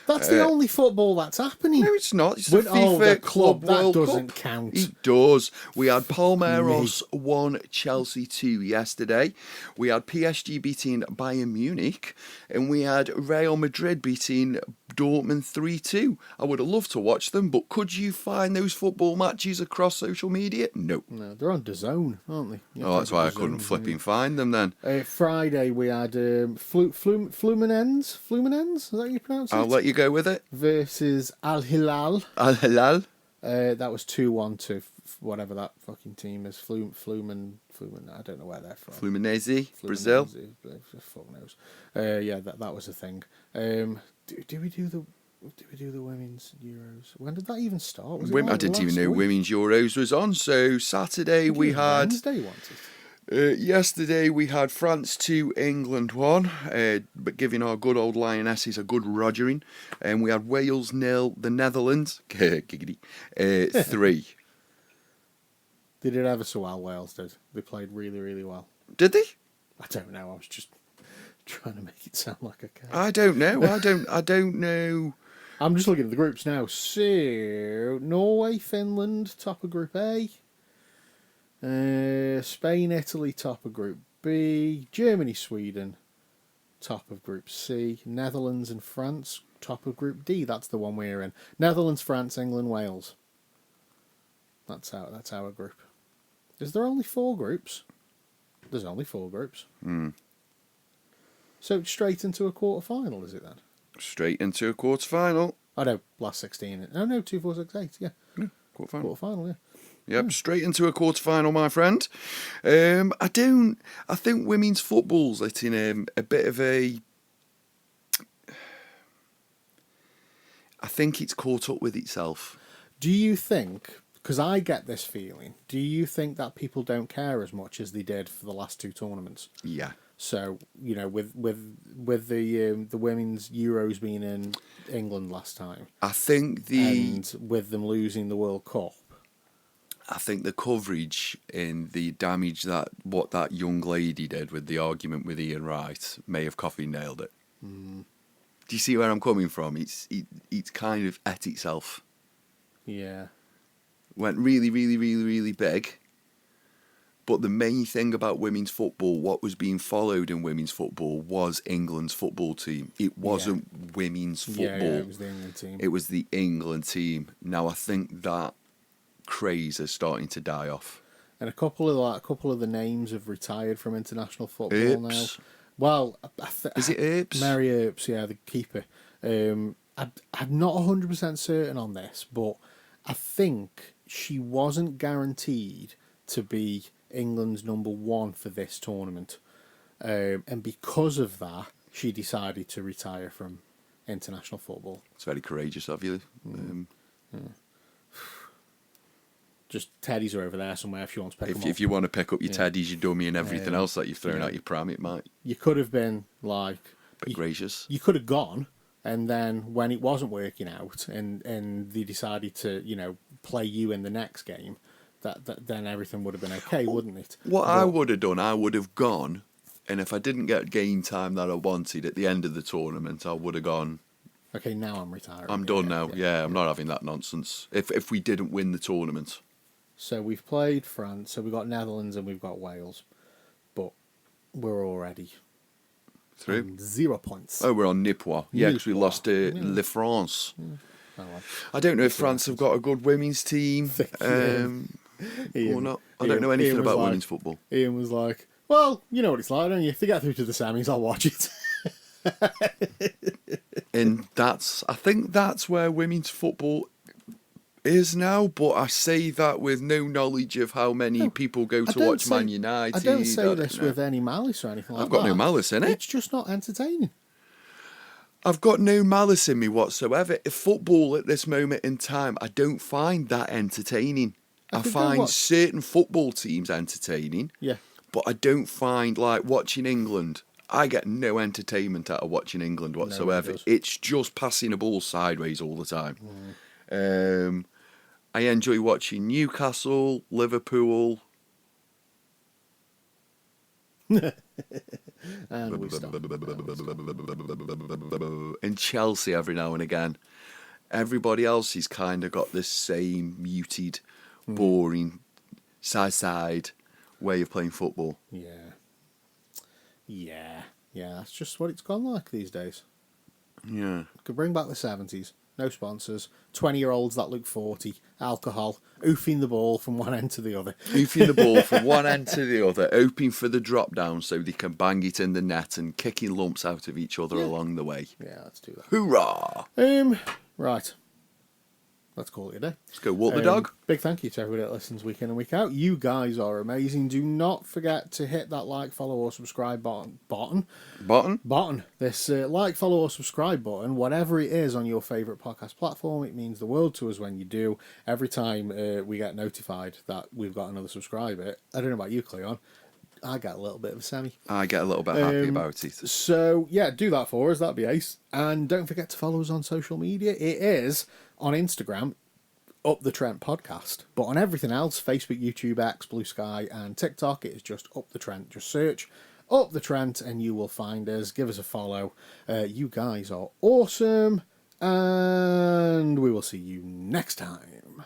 That's the only football that's happening.
No, it's not. It's the FIFA
the
Club
that
World
doesn't
Cup.
count.
It does. We had Palmeiras 1, Chelsea 2 yesterday. We had PSG beating Bayern Munich. And we had Real Madrid beating Dortmund 3-2. I would have loved to watch them, but could you find those football matches across social media? No.
No, they're on DAZN, aren't they? You
Oh, that's why I
DAZN,
couldn't flipping find them then.
Friday we had Fluminense. Fluminense, is that how you pronounce it?
I'll let you go with it.
Versus Al Hilal.
Al Hilal.
That was 2-1 to whatever that fucking team is. Flumin. I don't know where they're from.
Fluminense, Brazil.
Fuck knows. Yeah, that was a thing. Do we do the women's Euros? When did that even start? Was it
I didn't even know
week?
Women's Euros was on. So Saturday we had.
Wednesday, wasn't it?
Yesterday we had France 2, England 1, but giving our good old Lionesses a good rogering. And we had Wales 0, the Netherlands 3.
They did ever so well, Wales did. They played really, really well.
Did they?
I don't know, I was just trying to make it sound like a cat.
I don't know. I don't know.
I'm just looking at the groups now. So, Norway, Finland, top of Group A. Spain, Italy, top of Group B. Germany, Sweden, top of Group C. Netherlands and France, top of Group D. That's the one we're in. Netherlands, France, England, Wales. That's our group. Is there only 4 groups? There's only 4 groups. So straight into a quarter final, is it then?
Straight into a quarter final.
Oh no, last 16. Oh no, 2, 4, 6, 8. Yeah,
Quarter final.
quarter final. Yeah.
Yep, straight into a quarter final, my friend. I think women's football's letting a bit of a. I think it's caught up with itself.
Do you think? Because I get this feeling. Do you think that people don't care as much as they did for the last 2 tournaments?
Yeah.
So with the women's Euros being in England last time,
I think
and with them losing the World Cup.
I think the coverage and the damage that what that young lady did with the argument with Ian Wright may have coffee nailed it. Do you see where I'm coming from? It's kind of at itself.
Yeah.
Went really, really, really, really big. But the main thing about women's football, what was being followed in women's football, was England's football team. It wasn't women's football.
Yeah, it was the England team.
It was the England team. Now I think that craze is starting to die off.
And a couple of the names have retired from international football now.
Earps.
Well,
Is it Earps?
Mary Earps, yeah, the keeper. I'm not 100% certain on this, but I think she wasn't guaranteed to be England's number 1 for this tournament. And because of that, she decided to retire from international football.
It's very courageous of you.
just teddies are over there somewhere if you want to pick them
If
up.
you want to pick up your teddies, your dummy, and everything else that you've thrown out your pram, it might
You could have been like...
be gracious.
You could have gone, and then when it wasn't working out, and they decided to, play you in the next game, that then everything would have been okay, wouldn't it?
What I would have done, I would have gone, and if I didn't get game time that I wanted at the end of the tournament, I would have gone,
Okay, now I'm retiring.
I'm done now. Yeah, I'm not having that nonsense. If we didn't win the tournament.
So we've played France, so we've got Netherlands and we've got Wales, but we're already
Through?
on 0 points.
Oh, we're on Nipois. Yeah, because we
Nipois.
lost to Le France.
Oh, well.
I don't know if France have got a good women's team or not. I don't know anything
Ian was
about
like-
women's football.
Ian was like, well, you know what it's like, don't you? If they get through to the semis, I'll watch it.
And I think that's where women's football is now, but I say that with no knowledge of how many people go to watch Man United.
I don't say this
know.
with any malice or anything like that.
I've got no malice in it.
It's just not entertaining.
I've got no malice in me whatsoever. If football at this moment in time, I don't find that entertaining. I
could go
find
watch-
certain football teams entertaining,
Yeah.
but I don't find like watching England. I get no entertainment out of watching England whatsoever.
does.
It's just passing a ball sideways all the time. I enjoy watching Newcastle, Liverpool,
And we stop.
and Chelsea every now and again. Everybody else has kind of got this same muted, boring, side way of playing football.
Yeah. That's just what it's gone like these days.
Yeah.
Could bring back the 70s. No sponsors. 20-year-olds that look 40. Alcohol. Oofing the ball from one end to the other.
Hoofing the ball from one end to the other, hoping for the drop down so they can bang it in the net and kicking lumps out of each other along the way.
Yeah, let's do that.
Hoorah!
Right. Let's call it a day.
Let's go walk the dog.
Big thank you to everybody that listens week in and week out. You guys are amazing. Do not forget to hit that like, follow, or subscribe button. This like, follow, or subscribe button, whatever it is on your favourite podcast platform. It means the world to us when you do. Every time we get notified that we've got another subscriber, I don't know about you, Cleon, I get a little bit of a semi.
I get a little bit happy about it.
So, yeah, do that for us. That'd be ace. And don't forget to follow us on social media. It is on Instagram, Up the Trent Podcast. But on everything else, Facebook, YouTube, X, Blue Sky, and TikTok, it is just Up the Trent. Just search Up the Trent and you will find us. Give us a follow. You guys are awesome. And we will see you next time.